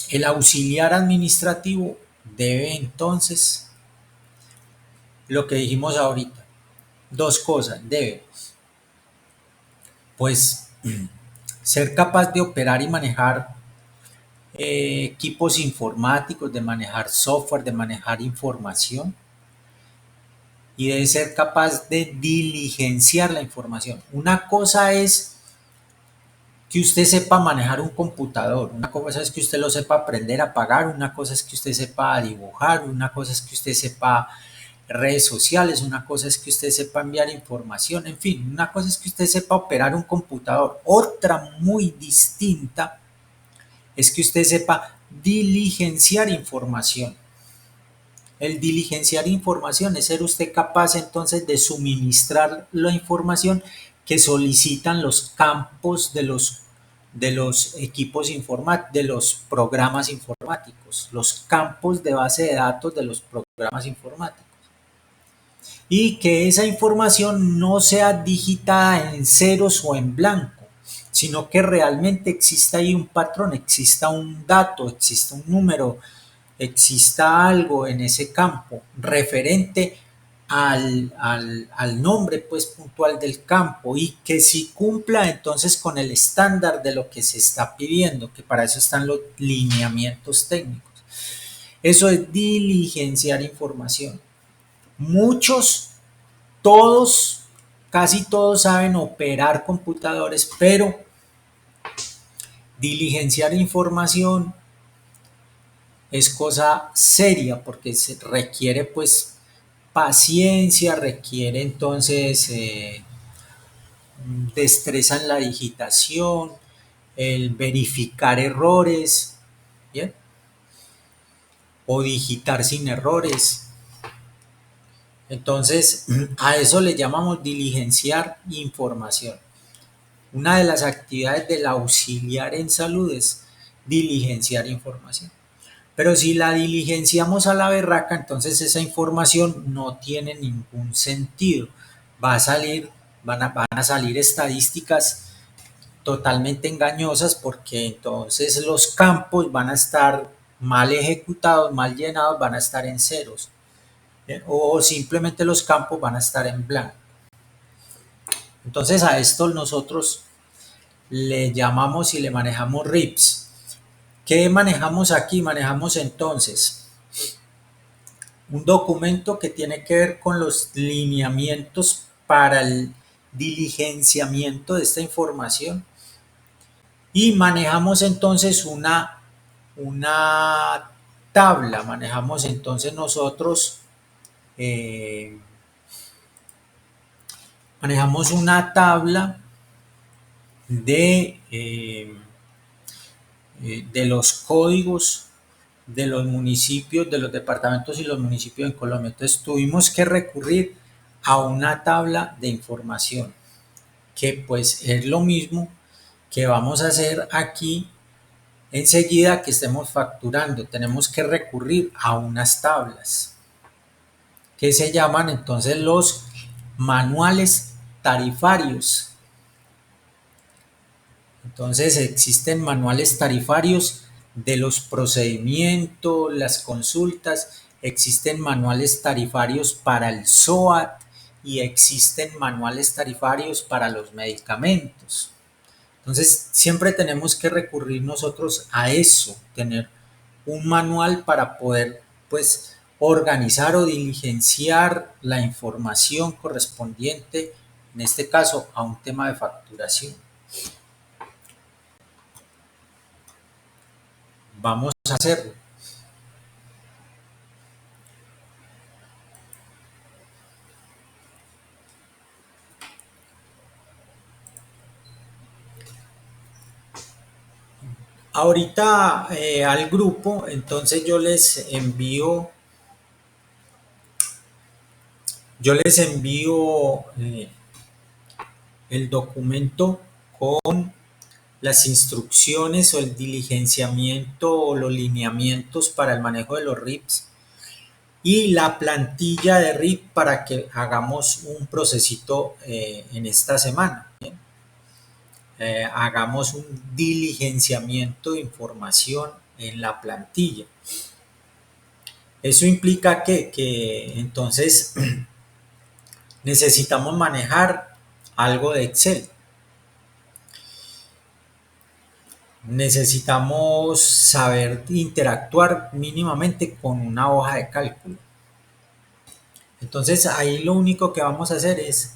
el auxiliar administrativo debe entonces, lo que dijimos ahorita, dos cosas, debe pues ser capaz de operar y manejar equipos informáticos, de manejar software, de manejar información y debe ser capaz de diligenciar la información. Una cosa es que usted sepa manejar un computador, una cosa es que usted lo sepa aprender a apagar, una cosa es que usted sepa dibujar, una cosa es que usted sepa redes sociales, una cosa es que usted sepa enviar información, en fin, una cosa es que usted sepa operar un computador, otra muy distinta es que usted sepa diligenciar información. El diligenciar información es ser usted capaz entonces de suministrar la información que solicitan los campos de los equipos informáticos, de los programas informáticos, los campos de base de datos de los programas informáticos. Y que esa información no sea digitada en ceros o en blanco, sino que realmente exista ahí un patrón, exista un dato, exista un número, exista algo en ese campo referente al nombre pues puntual del campo y que si cumpla entonces con el estándar de lo que se está pidiendo, que para eso están los lineamientos técnicos. Eso es diligenciar información. Muchos, todos, casi todos saben operar computadores, pero diligenciar información es cosa seria porque se requiere pues paciencia, requiere entonces destreza en la digitación, el verificar errores, ¿bien? O digitar sin errores. Entonces, a eso le llamamos diligenciar información. Una de las actividades del auxiliar en salud es diligenciar información. Pero si la diligenciamos a la berraca, entonces esa información no tiene ningún sentido. Va a salir, van a salir estadísticas totalmente engañosas porque entonces los campos van a estar mal ejecutados, mal llenados, van a estar en ceros. ¿Bien? O simplemente los campos van a estar en blanco. Entonces a esto nosotros le llamamos y le manejamos RIPS. ¿Qué manejamos aquí? Manejamos entonces un documento que tiene que ver con los lineamientos para el diligenciamiento de esta información y manejamos entonces una tabla, manejamos entonces nosotros, eh, manejamos una tabla de los códigos de los municipios, de los departamentos y los municipios en Colombia. Entonces tuvimos que recurrir a una tabla de información, que pues es lo mismo que vamos a hacer aquí enseguida que estemos facturando. Tenemos que recurrir a unas tablas que se llaman entonces los manuales tarifarios. Entonces existen manuales tarifarios de los procedimientos, las consultas, existen manuales tarifarios para el SOAT y existen manuales tarifarios para los medicamentos. Entonces siempre tenemos que recurrir nosotros a eso, tener un manual para poder pues organizar o diligenciar la información correspondiente, en este caso a un tema de facturación. Vamos a hacerlo. Ahorita al grupo, entonces yo les envío el documento con las instrucciones o el diligenciamiento o los lineamientos para el manejo de los RIPs y la plantilla de RIP para que hagamos un procesito en esta semana. Hagamos un diligenciamiento de información en la plantilla. Eso implica que entonces necesitamos manejar algo de Excel. Necesitamos saber interactuar mínimamente con una hoja de cálculo. Entonces ahí lo único que vamos a hacer es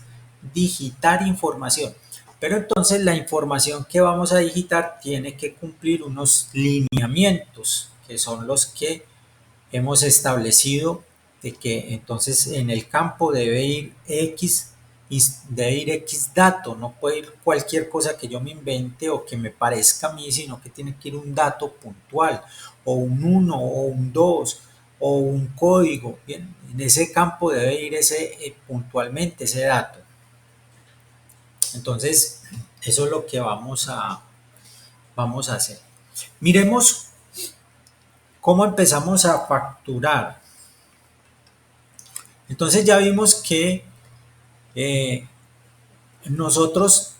digitar información. Pero entonces la información que vamos a digitar tiene que cumplir unos lineamientos, que son los que hemos establecido de que entonces en el campo debe ir X dato, no puede ir cualquier cosa que yo me invente o que me parezca a mí, sino que tiene que ir un dato puntual, o un 1 o un 2 o un código. Bien, en ese campo debe ir puntualmente ese dato. Entonces, eso es lo que vamos a hacer. Miremos cómo empezamos a facturar. Entonces ya vimos que eh, nosotros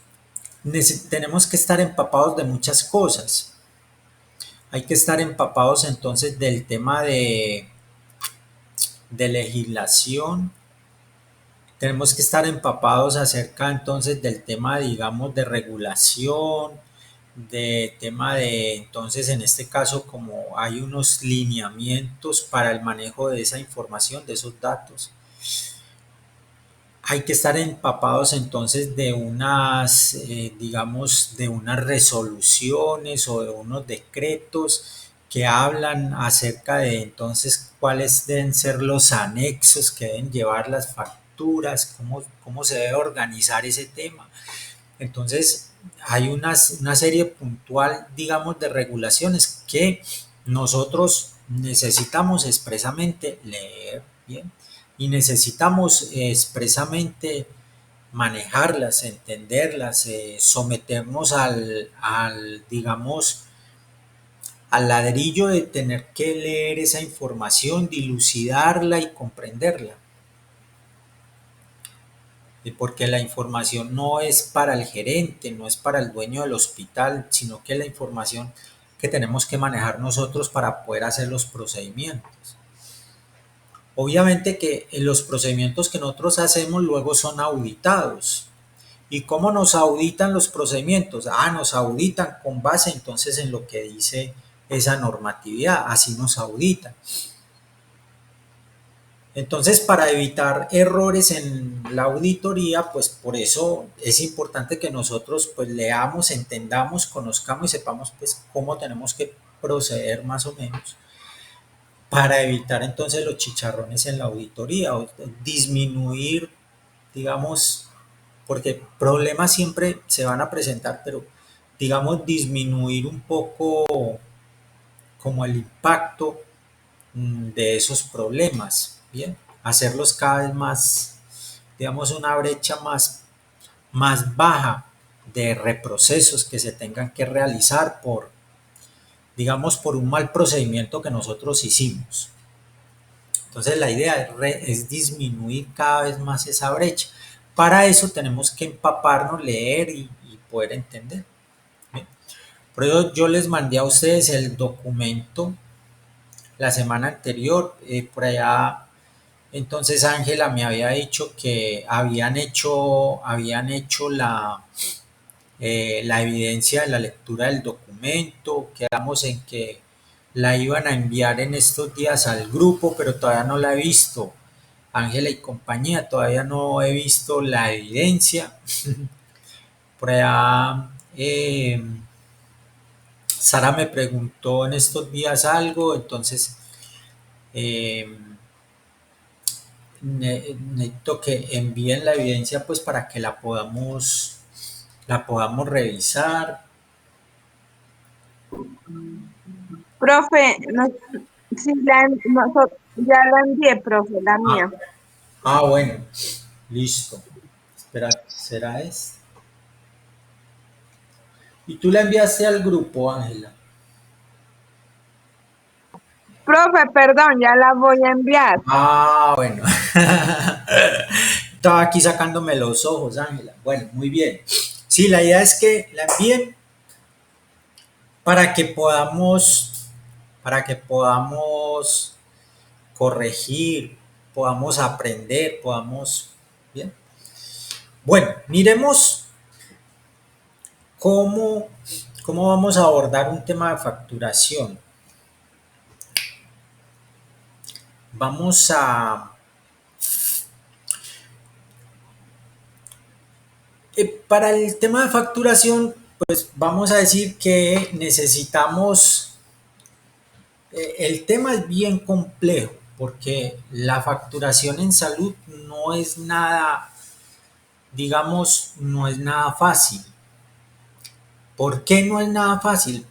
tenemos que estar empapados de muchas cosas. Hay que estar empapados entonces del tema de legislación. Tenemos que estar empapados acerca entonces del tema, digamos, de regulación, de tema de, entonces en este caso, como hay unos lineamientos para el manejo de esa información, de esos datos. Hay que estar empapados entonces de unas, digamos, de unas resoluciones o de unos decretos que hablan acerca de entonces cuáles deben ser los anexos que deben llevar las facturas, cómo se debe organizar ese tema. Entonces, hay una serie puntual, digamos, de regulaciones que nosotros necesitamos expresamente leer bien y necesitamos expresamente manejarlas, entenderlas, someternos digamos, al ladrillo de tener que leer esa información, dilucidarla y comprenderla. Porque la información no es para el gerente, no es para el dueño del hospital, sino que es la información que tenemos que manejar nosotros para poder hacer los procedimientos. Obviamente que los procedimientos que nosotros hacemos luego son auditados. ¿Y cómo nos auditan los procedimientos? Nos auditan con base entonces en lo que dice esa normatividad, así nos auditan. Entonces, para evitar errores en la auditoría, pues por eso es importante que nosotros pues leamos, entendamos, conozcamos y sepamos pues cómo tenemos que proceder más o menos para evitar entonces los chicharrones en la auditoría o disminuir, digamos, porque problemas siempre se van a presentar, pero digamos disminuir un poco como el impacto de esos problemas, ¿bien? Hacerlos cada vez más, digamos, una brecha más baja de reprocesos que se tengan que realizar por, digamos, por un mal procedimiento que nosotros hicimos. Entonces la idea es disminuir cada vez más esa brecha. Para eso tenemos que empaparnos, leer y poder entender. ¿Bien? Por eso yo les mandé a ustedes el documento la semana anterior, por allá. Entonces Ángela me había dicho que habían hecho la evidencia de la lectura del documento, quedamos en que la iban a enviar en estos días al grupo, pero todavía no la he visto. Ángela y compañía, todavía no he visto la evidencia. Por allá, Sara me preguntó en estos días algo, entonces eh, necesito que envíen la evidencia pues para que la podamos revisar. Profe, no, sí, ya la envié, profe, la Ah, mía. bueno, listo. Espera, ¿será este? Y tú la enviaste al grupo, Ángela. Profe, perdón, ya la voy a enviar. Bueno. Estaba aquí sacándome los ojos, Ángela. Bueno, muy bien. Sí, la idea es que la envíen para que podamos corregir, podamos aprender, podamos. Bien. Bueno, miremos cómo, cómo vamos a abordar un tema de facturación. Vamos a. Para el tema de facturación, pues vamos a decir que necesitamos. El tema es bien complejo porque la facturación en salud no es nada, digamos, no es nada fácil. ¿Por qué no es nada fácil?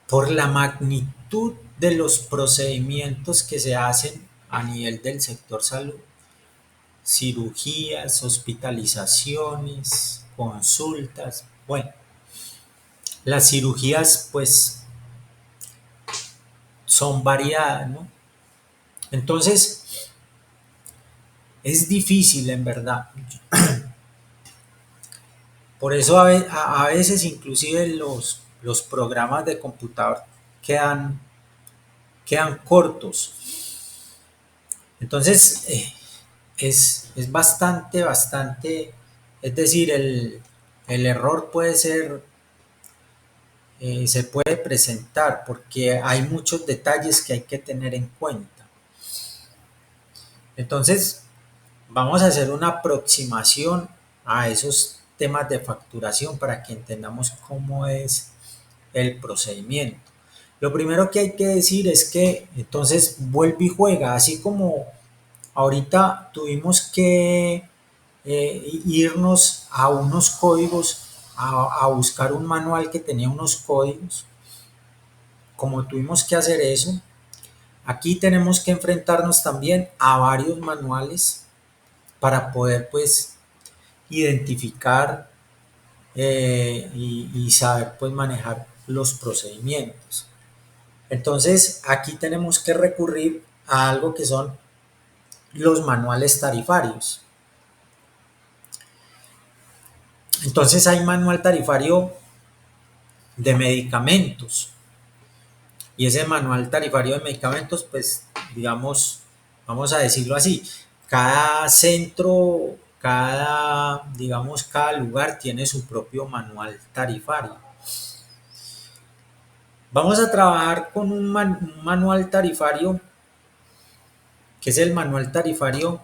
Por la magnitud de los procedimientos que se hacen a nivel del sector salud. Cirugías, hospitalizaciones, consultas. Bueno, las cirugías pues son variadas, ¿no? Entonces, es difícil en verdad. Por eso a veces inclusive los programas de computador quedan, quedan cortos. Entonces, es bastante, es decir, el error puede ser, se puede presentar porque hay muchos detalles que hay que tener en cuenta. Entonces, vamos a hacer una aproximación a esos temas de facturación para que entendamos cómo es el procedimiento. Lo primero que hay que decir es que entonces vuelve y juega, así como ahorita tuvimos que irnos a unos códigos, a buscar un manual que tenía unos códigos, como tuvimos que hacer eso, aquí tenemos que enfrentarnos también a varios manuales para poder pues identificar y saber pues manejar los procedimientos. Entonces aquí tenemos que recurrir a algo que son los manuales tarifarios. Entonces hay manual tarifario de medicamentos y ese manual tarifario de medicamentos, pues digamos, vamos a decirlo así, cada centro, cada lugar tiene su propio manual tarifario. Vamos a trabajar con un manual tarifario que es el manual tarifario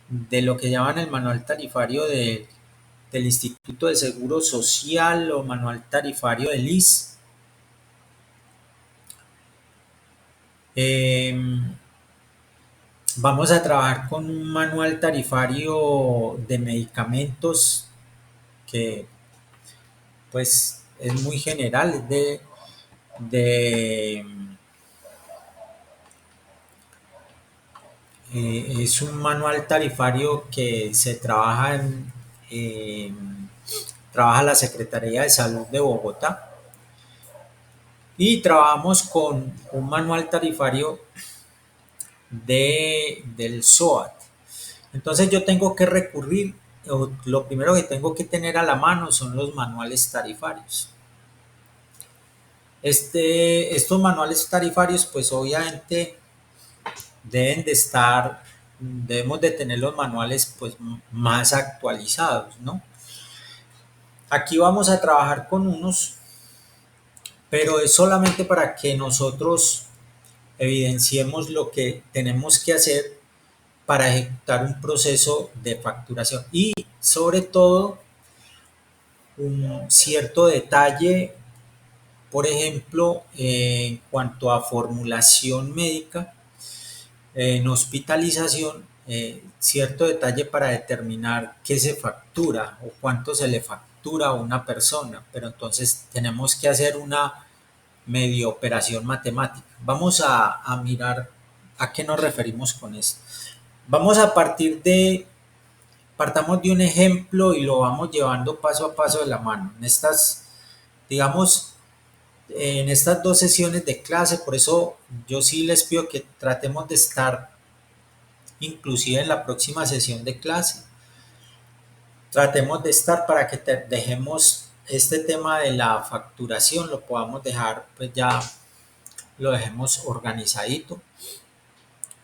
de lo que llaman el manual tarifario del Instituto de Seguro Social o manual tarifario del IS. Eh, Vamos a trabajar con un manual tarifario de medicamentos que pues es muy general, de es un manual tarifario que se trabaja eh, trabaja la Secretaría de Salud de Bogotá y trabajamos con un manual tarifario del SOAT. Entonces yo tengo que recurrir, lo primero que tengo que tener a la mano son los manuales tarifarios. Estos manuales tarifarios pues obviamente deben de estar, debemos de tener los manuales pues más actualizados, ¿no? Aquí vamos a trabajar con unos, pero es solamente para que nosotros evidenciemos lo que tenemos que hacer para ejecutar un proceso de facturación y sobre todo un cierto detalle, por ejemplo, en cuanto a formulación médica, en hospitalización, cierto detalle para determinar qué se factura o cuánto se le factura a una persona, pero entonces tenemos que hacer una medio operación matemática. Vamos a mirar a qué nos referimos con esto. Vamos a partamos de un ejemplo y lo vamos llevando paso a paso de la mano. Digamos, en estas dos sesiones de clase, por eso yo sí les pido que tratemos de estar inclusive en la próxima sesión de clase. Tratemos de estar para que dejemos este tema de la facturación, lo podamos dejar, pues ya lo dejemos organizadito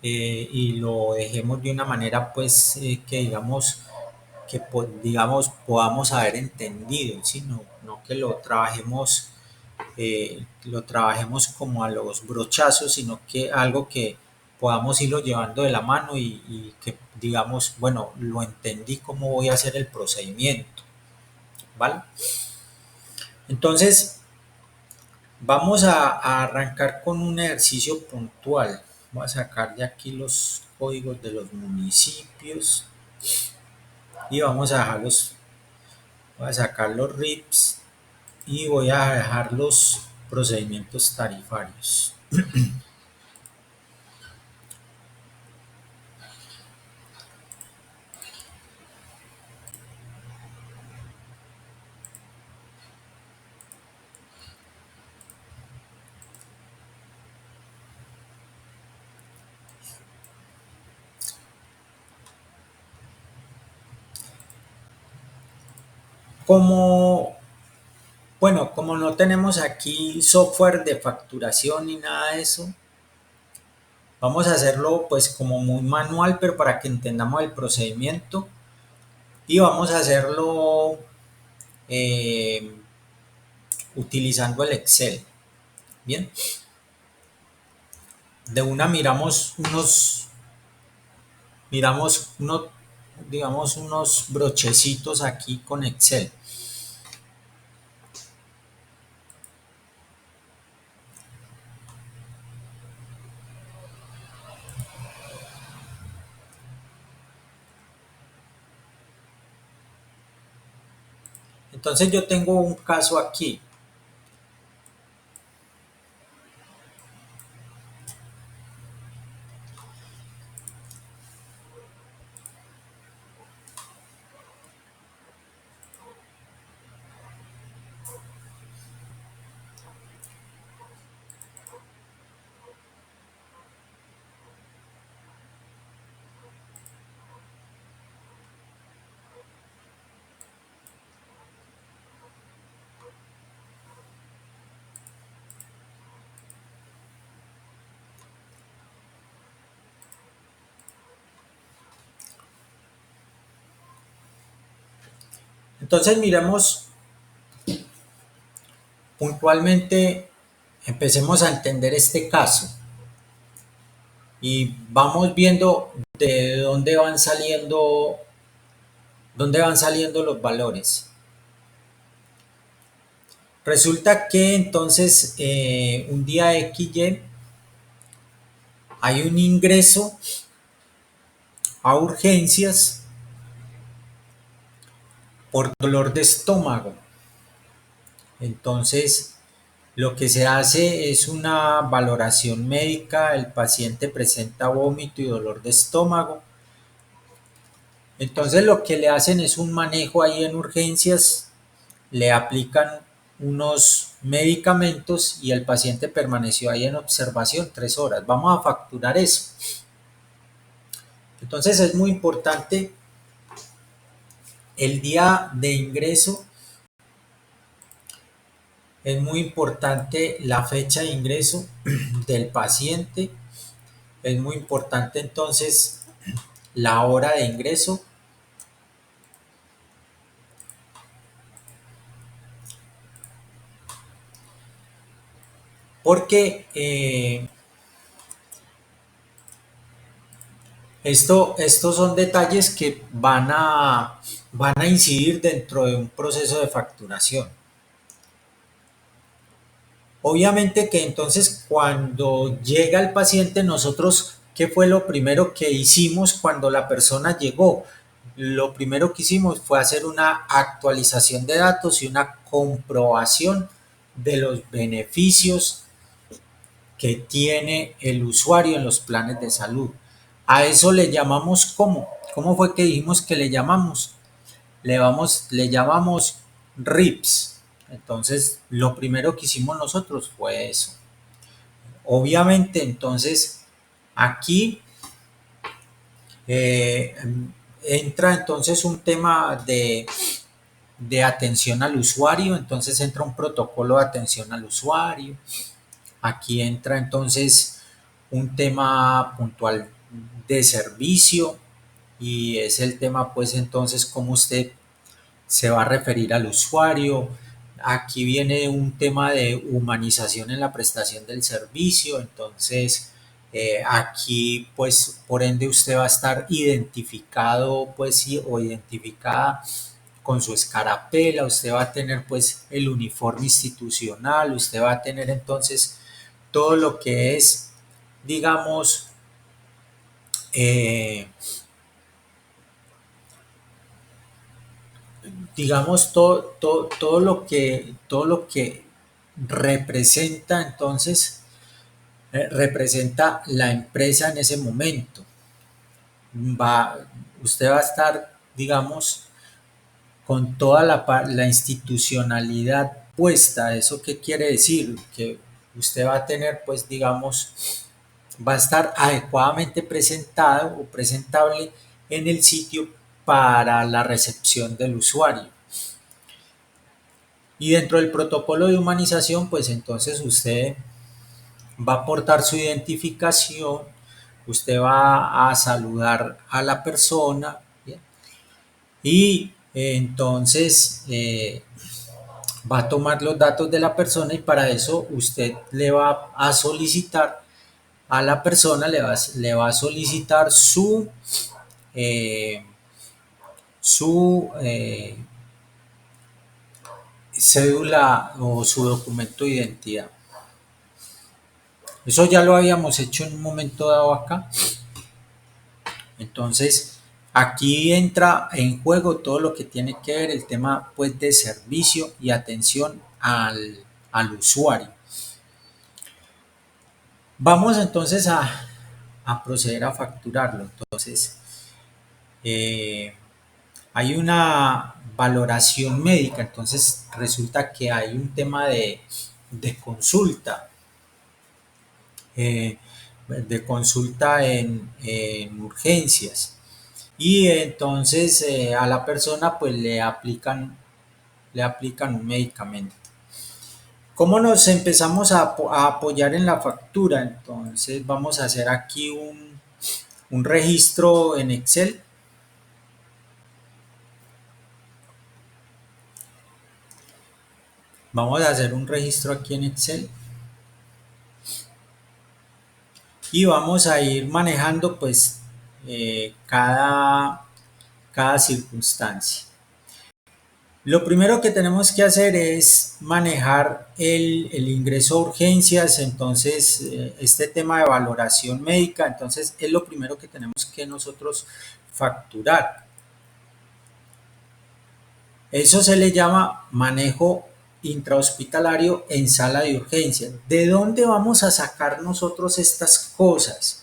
y lo dejemos de una manera, pues, que digamos, digamos podamos haber entendido, ¿sí? No que lo trabajemos como a los brochazos, sino que algo que podamos irlo llevando de la mano y que digamos, bueno, lo entendí cómo voy a hacer el procedimiento, ¿vale? Entonces, vamos a arrancar con un ejercicio puntual. Voy a sacar de aquí los códigos de los municipios y vamos a dejarlos, voy a sacar los RIPs y voy a dejar los procedimientos tarifarios. Como, bueno, como no tenemos aquí software de facturación ni nada de eso, vamos a hacerlo pues como muy manual, pero para que entendamos el procedimiento y vamos a hacerlo eh, utilizando el Excel. Bien, de una miramos unos, digamos, unos brochecitos aquí con Excel. Entonces yo tengo un caso aquí. Entonces miremos puntualmente, empecemos a entender este caso y vamos viendo de dónde van saliendo los valores. Resulta que entonces un día XY hay un ingreso a urgencias por dolor de estómago. Entonces, lo que se hace es una valoración médica, el paciente presenta vómito y dolor de estómago. Entonces lo que le hacen es un manejo ahí en urgencias, le aplican unos medicamentos y el paciente permaneció ahí en observación 3 horas. Vamos a facturar eso. Entonces es muy importante el día de ingreso, es muy importante la fecha de ingreso del paciente, es muy importante entonces la hora de ingreso, porque estos son detalles que van a incidir dentro de un proceso de facturación. Obviamente que entonces cuando llega el paciente, nosotros, ¿qué fue lo primero que hicimos cuando la persona llegó? Lo primero que hicimos fue hacer una actualización de datos y una comprobación de los beneficios que tiene el usuario en los planes de salud. A eso le llamamos ¿cómo? ¿Cómo fue que dijimos que le llamamos? Le llamamos RIPS. Entonces, lo primero que hicimos nosotros fue eso. Obviamente, entonces, aquí eh, entra entonces un tema de atención al usuario, entonces entra un protocolo de atención al usuario. Aquí entra entonces un tema puntual de servicio y es el tema pues entonces cómo usted se va a referir al usuario. Aquí viene un tema de humanización en la prestación del servicio, entonces aquí pues por ende usted va a estar identificado pues o identificada con su escarapela, usted va a tener pues el uniforme institucional, usted va a tener entonces todo lo que es, digamos, eh, digamos todo lo que representa entonces representa la empresa en ese momento. Va, usted va a estar, digamos, con toda la institucionalidad puesta. ¿Eso qué quiere decir? Que usted va a tener, pues, digamos, va a estar adecuadamente presentado o presentable en el sitio para la recepción del usuario. Y dentro del protocolo de humanización, pues entonces usted va a aportar su identificación, usted va a saludar a la persona, ¿bien? Y entonces va a tomar los datos de la persona y para eso usted le va a solicitar a la persona, le va a solicitar eh, su cédula o su documento de identidad. Eso ya lo habíamos hecho en un momento dado acá. Entonces, aquí entra en juego todo lo que tiene que ver el tema pues, de servicio y atención al usuario. Vamos entonces a proceder a facturarlo. Entonces, eh, hay una valoración médica, entonces resulta que hay un tema de consulta, eh, de consulta en urgencias. Y entonces a la persona pues le aplican un medicamento. ¿Cómo nos empezamos a apoyar en la factura? Entonces vamos a hacer aquí un registro en Excel. Vamos a hacer un registro aquí en Excel. Y vamos a ir manejando pues cada circunstancia. Lo primero que tenemos que hacer es manejar el ingreso a urgencias, entonces este tema de valoración médica, entonces es lo primero que tenemos que nosotros facturar. Eso se le llama manejo intrahospitalario en sala de urgencias. ¿De dónde vamos a sacar nosotros estas cosas?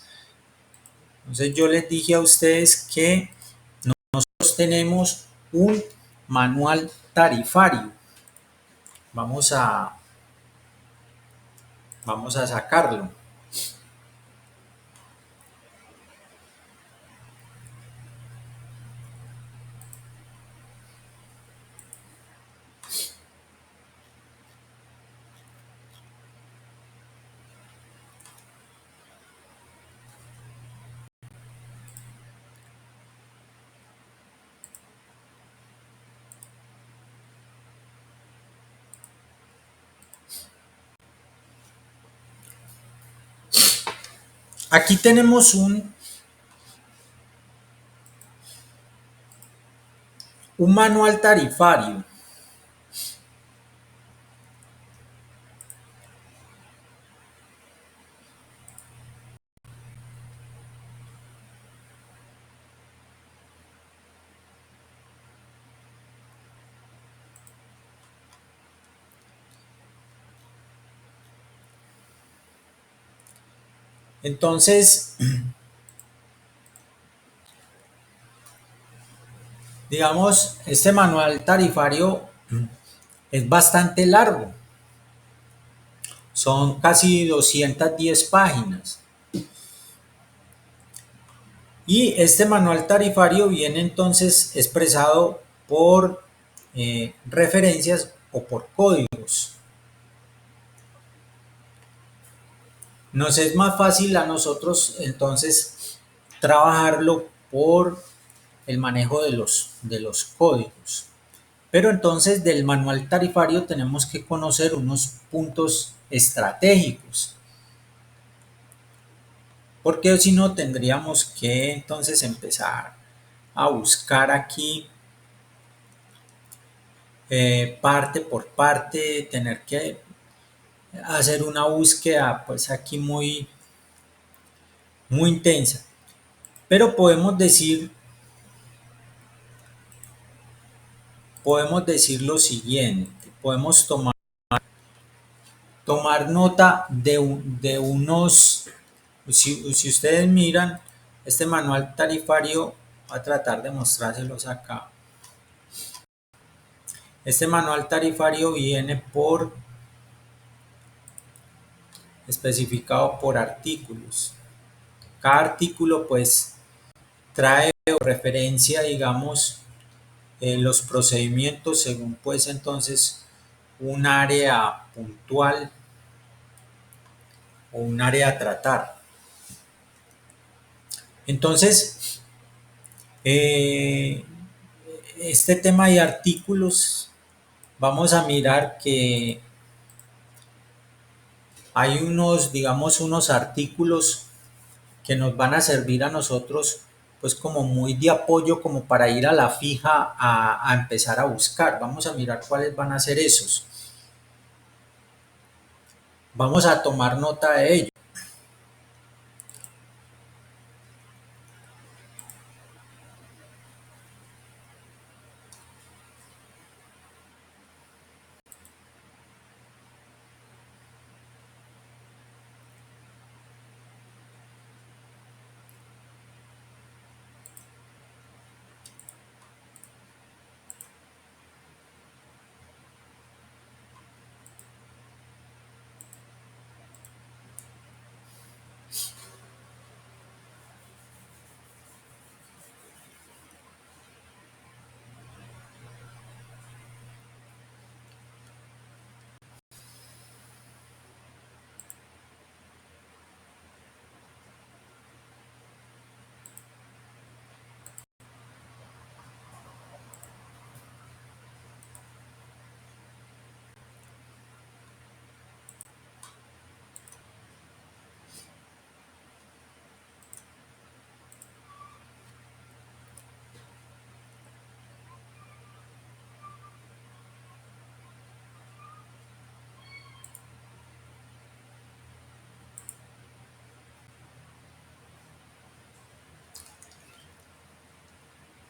Entonces yo les dije a ustedes que tenemos un manual tarifario. Vamos a sacarlo. Aquí tenemos un manual tarifario. Entonces, digamos, este manual tarifario es bastante largo. Son casi 210 páginas. Y este manual tarifario viene entonces expresado por referencias o por códigos. Nos es más fácil a nosotros entonces trabajarlo por el manejo de los códigos. Pero entonces del manual tarifario tenemos que conocer unos puntos estratégicos, porque si no tendríamos que entonces empezar a buscar aquí parte por parte, tener que hacer una búsqueda pues aquí muy intensa. Pero podemos decir lo siguiente, podemos tomar nota de unos, si ustedes miran, este manual tarifario, voy a tratar de mostrárselos acá. Este manual tarifario viene especificado por artículos. Cada artículo pues trae o referencia, digamos, los procedimientos según pues entonces un área puntual o un área a tratar. Entonces, eh, este tema de artículos, vamos a mirar que hay unos, digamos, unos artículos que nos van a servir a nosotros pues como muy de apoyo como para ir a la fija a empezar a buscar. Vamos a mirar cuáles van a ser esos. Vamos a tomar nota de ello.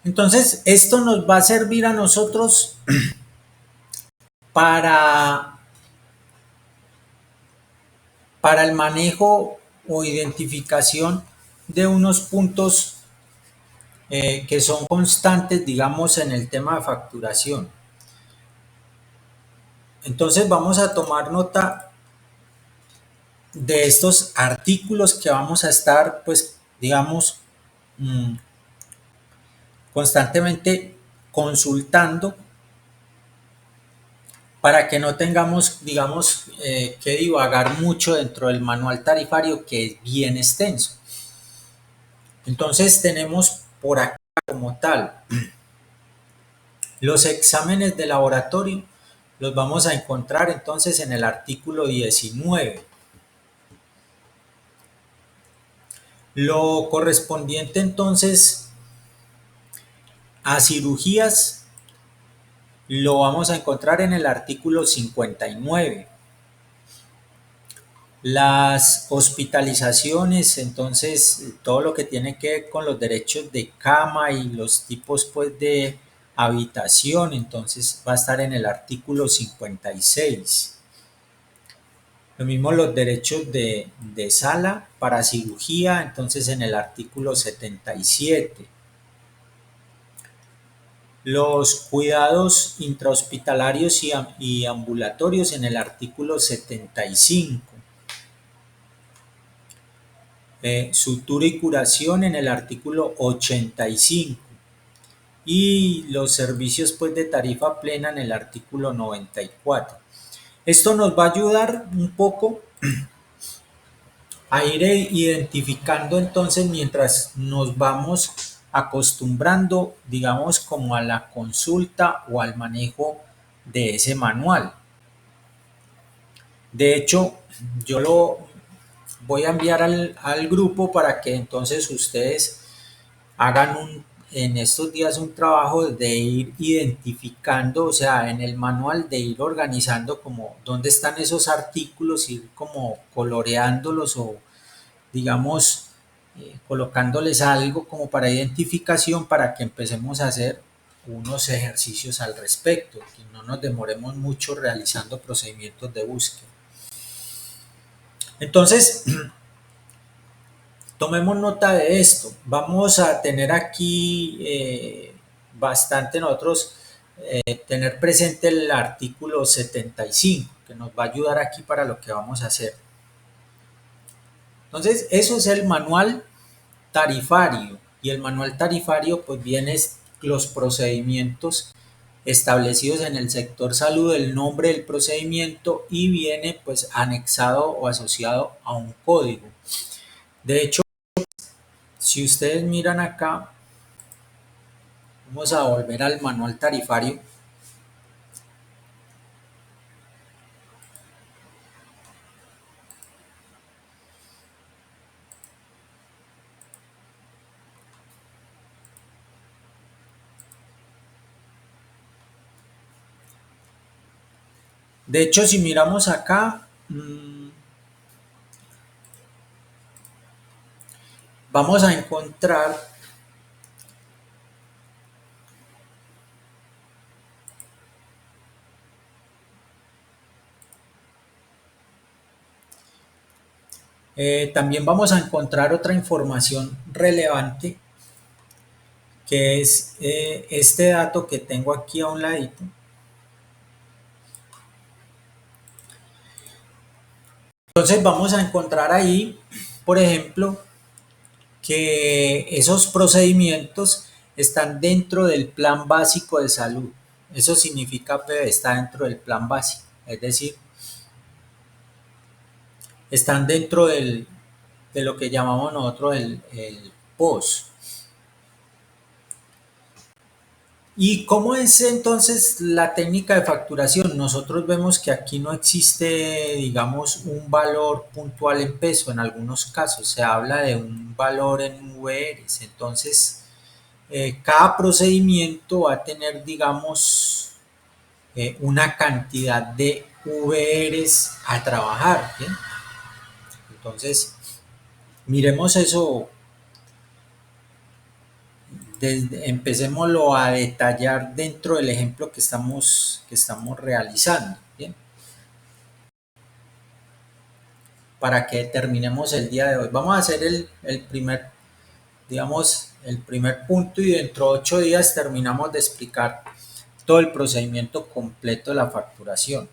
Entonces, esto nos va a servir a nosotros para, para el manejo o identificación de unos puntos que son constantes, digamos, en el tema de facturación. Entonces vamos a tomar nota de estos artículos que vamos a estar, pues, digamos, constantemente consultando para que no tengamos, digamos, que divagar mucho dentro del manual tarifario, que es bien extenso. Entonces tenemos por acá como tal los exámenes de laboratorio, los vamos a encontrar entonces en el artículo 19. Lo correspondiente entonces a cirugías lo vamos a encontrar en el artículo 59. Las hospitalizaciones, entonces todo lo que tiene que ver con los derechos de cama y los tipos pues de habitación, entonces va a estar en el artículo 56. Lo mismo los derechos de sala para cirugía, entonces en el artículo 77. Los cuidados intrahospitalarios y ambulatorios en el artículo 75. Sutura y curación en el artículo 85. Y los servicios pues de tarifa plena en el artículo 94. Esto nos va a ayudar un poco a ir identificando entonces mientras nos vamos acostumbrando, digamos, como a la consulta o al manejo de ese manual. De hecho, yo lo voy a enviar al grupo para que entonces ustedes hagan en estos días un trabajo de ir identificando, o sea, en el manual de ir organizando como dónde están esos artículos, ir como coloreándolos o digamos colocándoles algo como para identificación para que empecemos a hacer unos ejercicios al respecto, que no nos demoremos mucho realizando procedimientos de búsqueda. Entonces, tomemos nota de esto. Vamos a tener aquí bastante nosotros tener presente el artículo 75, que nos va a ayudar aquí para lo que vamos a hacer. Entonces, eso es el manual tarifario. Y el manual tarifario pues viene los procedimientos establecidos en el sector salud, el nombre del procedimiento y viene pues anexado o asociado a un código. De hecho, si ustedes miran acá, vamos a volver al manual tarifario. De hecho, si miramos acá, vamos a encontrar también vamos a encontrar otra información relevante, que es este dato que tengo aquí a un ladito. Entonces vamos a encontrar ahí, por ejemplo, que esos procedimientos están dentro del plan básico de salud. Eso significa que está dentro del plan básico, es decir, están dentro de lo que llamamos nosotros el POS. ¿Y cómo es entonces la técnica de facturación? Nosotros vemos que aquí no existe, digamos, un valor puntual en peso. En algunos casos se habla de un valor en VRs. Entonces, cada procedimiento va a tener, digamos, una cantidad de VRs a trabajar. ¿Bien? Entonces, miremos eso. Empecémoslo a detallar dentro del ejemplo que estamos realizando, ¿bien? Para que terminemos el día de hoy. Vamos a hacer el primer, digamos, el primer punto y dentro de 8 días terminamos de explicar todo el procedimiento completo de la facturación.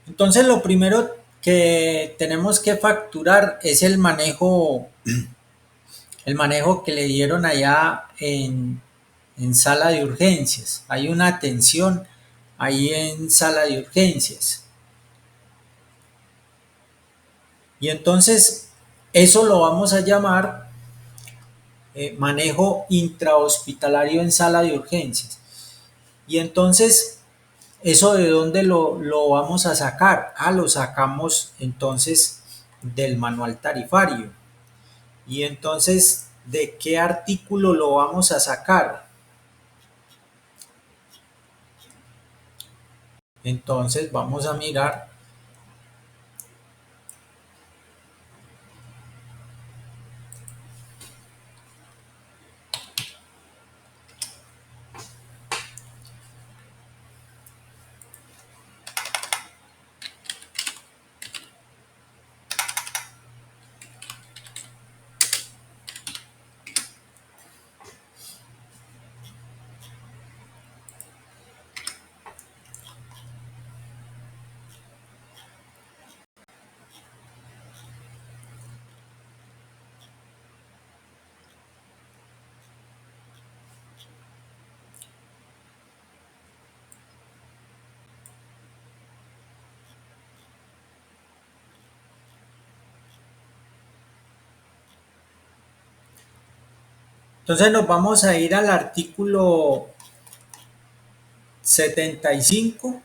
Entonces lo primero que tenemos que facturar es el manejo que le dieron allá en sala de urgencias. Hay una atención ahí en sala de urgencias. Y entonces eso lo vamos a llamar manejo intrahospitalario en sala de urgencias. Y entonces, ¿eso de dónde lo vamos a sacar? Lo sacamos entonces del manual tarifario. Y entonces, ¿de qué artículo lo vamos a sacar? Entonces, vamos a mirar. Entonces nos vamos a ir al artículo 75.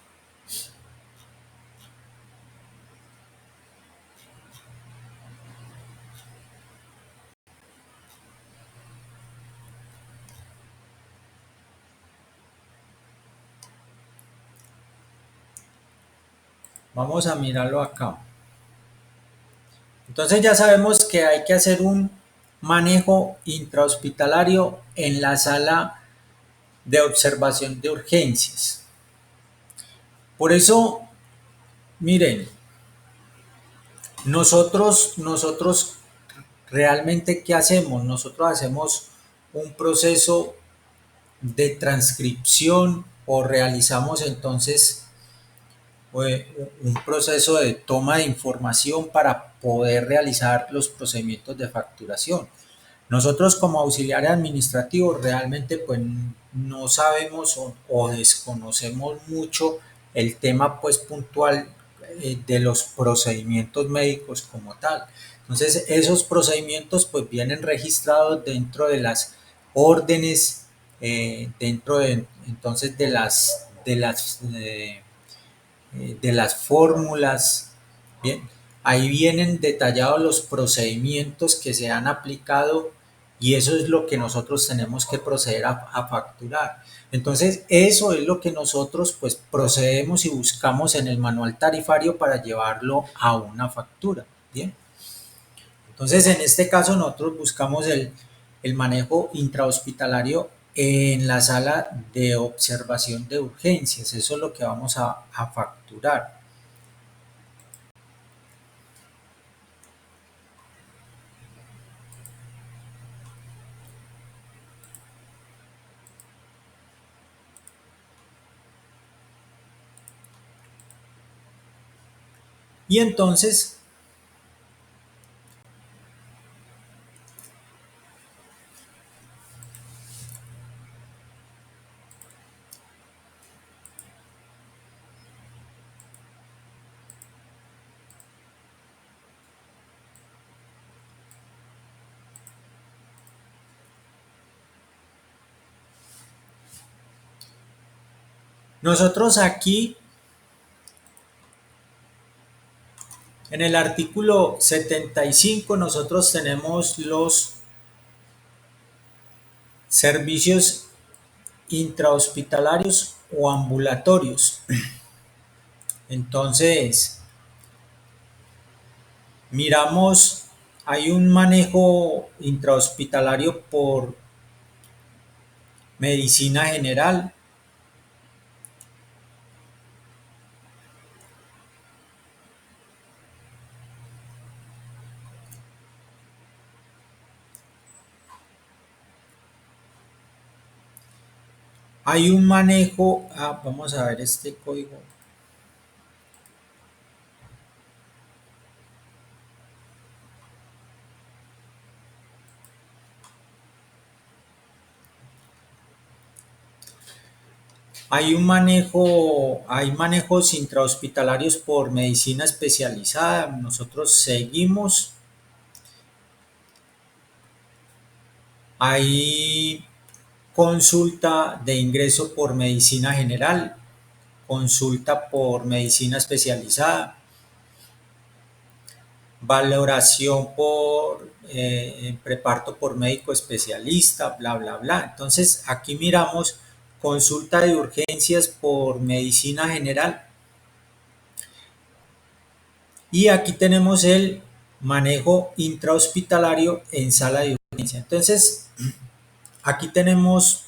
Vamos a mirarlo acá. Entonces ya sabemos que hay que hacer un manejo intrahospitalario en la sala de observación de urgencias. Por eso, miren, nosotros realmente, ¿qué hacemos? Nosotros hacemos un proceso de transcripción o realizamos entonces un proceso de toma de información para poder realizar los procedimientos de facturación. Nosotros como auxiliares administrativos realmente pues no sabemos o desconocemos mucho el tema pues puntual de los procedimientos médicos como tal. Entonces esos procedimientos pues vienen registrados dentro de las órdenes, dentro de entonces de las fórmulas. Bien, ahí vienen detallados los procedimientos que se han aplicado y eso es lo que nosotros tenemos que proceder a facturar. Entonces, eso es lo que nosotros pues procedemos y buscamos en el manual tarifario para llevarlo a una factura. Bien. Entonces, en este caso nosotros buscamos el manejo intrahospitalario en la sala de observación de urgencias. Eso es lo que vamos a facturar. Y entonces, Nosotros aquí en el artículo 75 nosotros tenemos los servicios intrahospitalarios o ambulatorios. Entonces, miramos, hay un manejo intrahospitalario por medicina general, hay un manejo, vamos a ver este código. Hay manejos intrahospitalarios por medicina especializada. Nosotros seguimos. Hay consulta de ingreso por medicina general, consulta por medicina especializada, valoración por preparto por médico especialista, bla, bla, bla. Entonces aquí miramos consulta de urgencias por medicina general y aquí tenemos el manejo intrahospitalario en sala de urgencia. Entonces aquí tenemos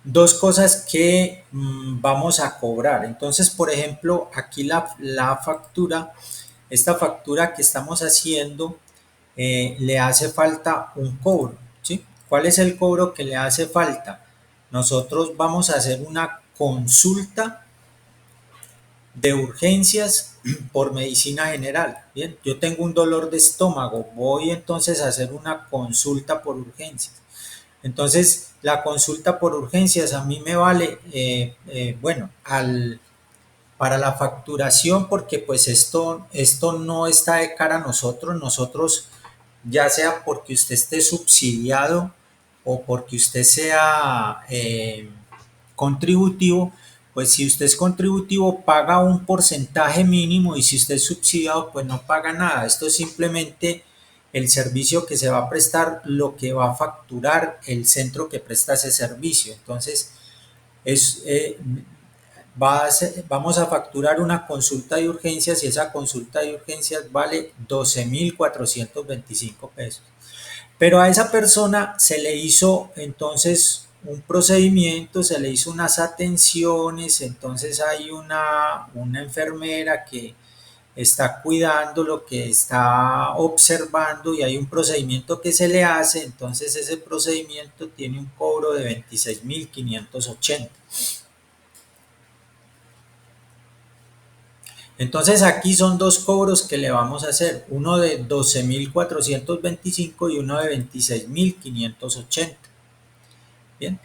dos cosas que vamos a cobrar. Entonces, por ejemplo, aquí la factura, esta factura que estamos haciendo, le hace falta un cobro, ¿sí? ¿Cuál es el cobro que le hace falta? Nosotros vamos a hacer una consulta de urgencias por medicina general. Bien, yo tengo un dolor de estómago, voy entonces a hacer una consulta por urgencias. Entonces, la consulta por urgencias a mí me vale, bueno, para la facturación, porque pues esto no está de cara a nosotros, ya sea porque usted esté subsidiado o porque usted sea contributivo, pues si usted es contributivo paga un porcentaje mínimo y si usted es subsidiado pues no paga nada. Esto es simplemente el servicio que se va a prestar, lo que va a facturar el centro que presta ese servicio. Entonces, es, vamos a facturar una consulta de urgencias y esa consulta de urgencias vale 12.425 pesos. Pero a esa persona se le hizo entonces un procedimiento, se le hizo unas atenciones, entonces hay una enfermera que está cuidando lo que está observando y hay un procedimiento que se le hace, entonces ese procedimiento tiene un cobro de 26.580. Entonces aquí son dos cobros que le vamos a hacer, uno de 12.425 y uno de 26.580. Bien,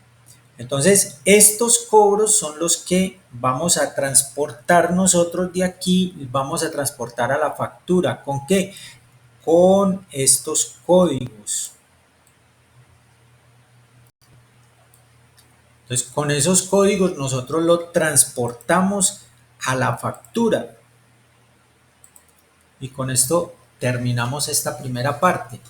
entonces estos cobros son los que vamos a transportar nosotros de aquí, vamos a transportar a la factura. ¿Con qué? Con estos códigos. Entonces con esos códigos nosotros lo transportamos a la factura. Y con esto terminamos esta primera parte.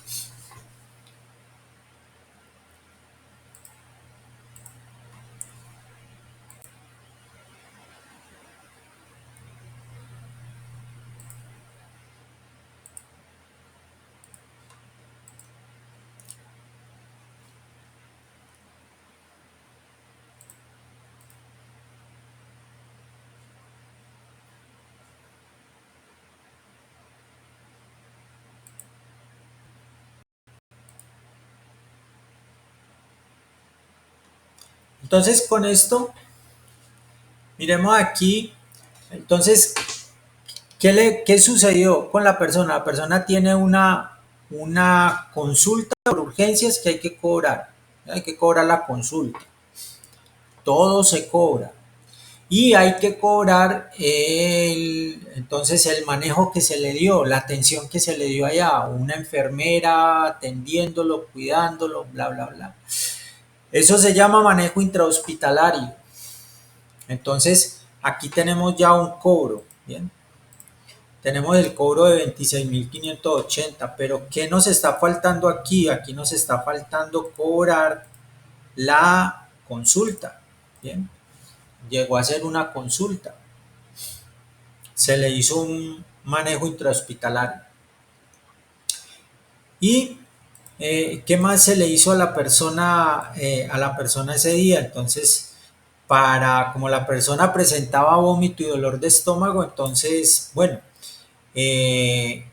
Entonces con esto, miremos aquí, entonces, ¿qué sucedió con la persona? La persona tiene una consulta por urgencias que hay que cobrar la consulta, todo se cobra. Y hay que cobrar entonces el manejo que se le dio, la atención que se le dio allá, una enfermera atendiéndolo, cuidándolo, bla, bla, bla. Eso se llama manejo intrahospitalario. Entonces, aquí tenemos ya un cobro, ¿bien? Tenemos el cobro de 26.580, pero ¿qué nos está faltando aquí? Aquí nos está faltando cobrar la consulta, ¿bien? Llegó a ser una consulta. Se le hizo un manejo intrahospitalario. ¿Y qué más se le hizo a la persona ese día? Entonces, como la persona presentaba vómito y dolor de estómago, entonces, bueno, eh,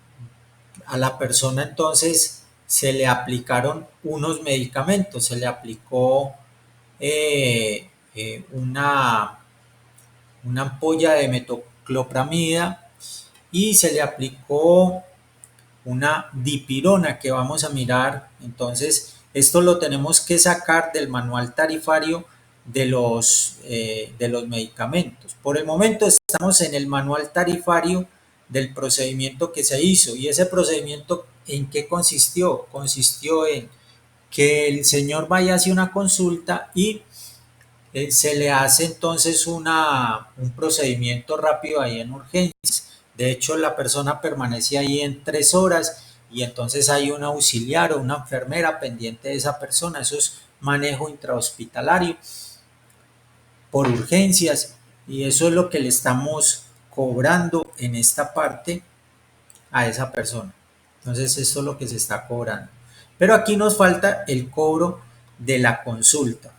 a la persona entonces se le aplicaron unos medicamentos, se le aplicó una ampolla de metoclopramida y se le aplicó una dipirona que vamos a mirar. Entonces, esto lo tenemos que sacar del manual tarifario de los medicamentos. Por el momento estamos en el manual tarifario del procedimiento que se hizo. ¿Y ese procedimiento en qué consistió? Consistió en que el señor vaya hacia una consulta y se le hace entonces un procedimiento rápido ahí en urgencias. De hecho, la persona permanece ahí en 3 horas y entonces hay un auxiliar o una enfermera pendiente de esa persona. Eso es manejo intrahospitalario por urgencias y eso es lo que le estamos cobrando en esta parte a esa persona. Entonces, esto es lo que se está cobrando. Pero aquí nos falta el cobro de la consulta.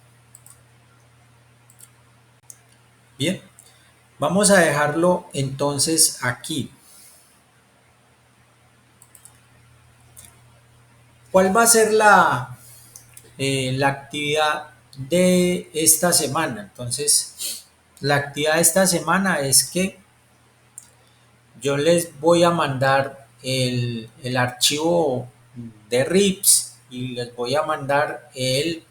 Bien, vamos a dejarlo entonces aquí. ¿Cuál va a ser la actividad de esta semana? Entonces, la actividad de esta semana es que yo les voy a mandar el archivo de RIPS y les voy a mandar eh,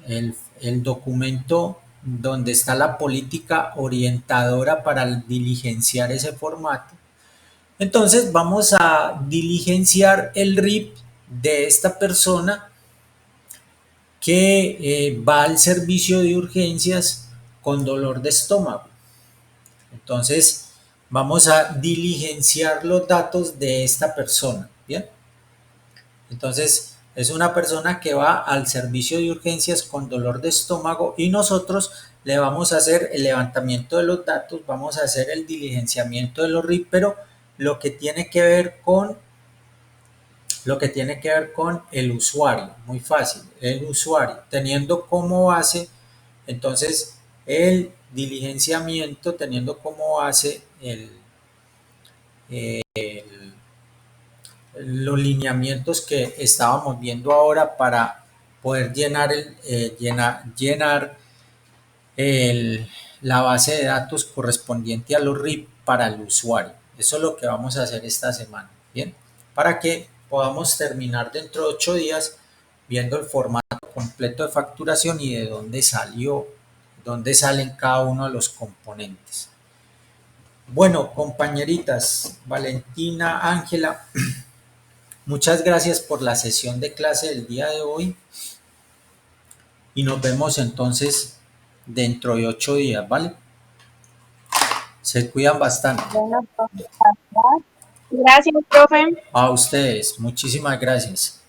el documento donde está la política orientadora para diligenciar ese formato. Entonces vamos a diligenciar el RIP de esta persona que va al servicio de urgencias con dolor de estómago. Entonces vamos a diligenciar los datos de esta persona. Bien. Entonces es una persona que va al servicio de urgencias con dolor de estómago y nosotros le vamos a hacer el levantamiento de los datos, vamos a hacer el diligenciamiento de los RIP, pero lo que tiene que ver con el usuario, muy fácil, el usuario, teniendo como base, entonces, el diligenciamiento, teniendo como base el- los lineamientos que estábamos viendo ahora para poder llenar la base de datos correspondiente a los RIP para el usuario. Eso es lo que vamos a hacer esta semana, ¿bien? Para que podamos terminar dentro de 8 días viendo el formato completo de facturación y de dónde salen cada uno de los componentes. Bueno, compañeritas, Valentina, Ángela, muchas gracias por la sesión de clase del día de hoy y nos vemos entonces dentro de 8 días, ¿vale? Se cuidan bastante. Bueno, profe, gracias, profe. A ustedes, muchísimas gracias.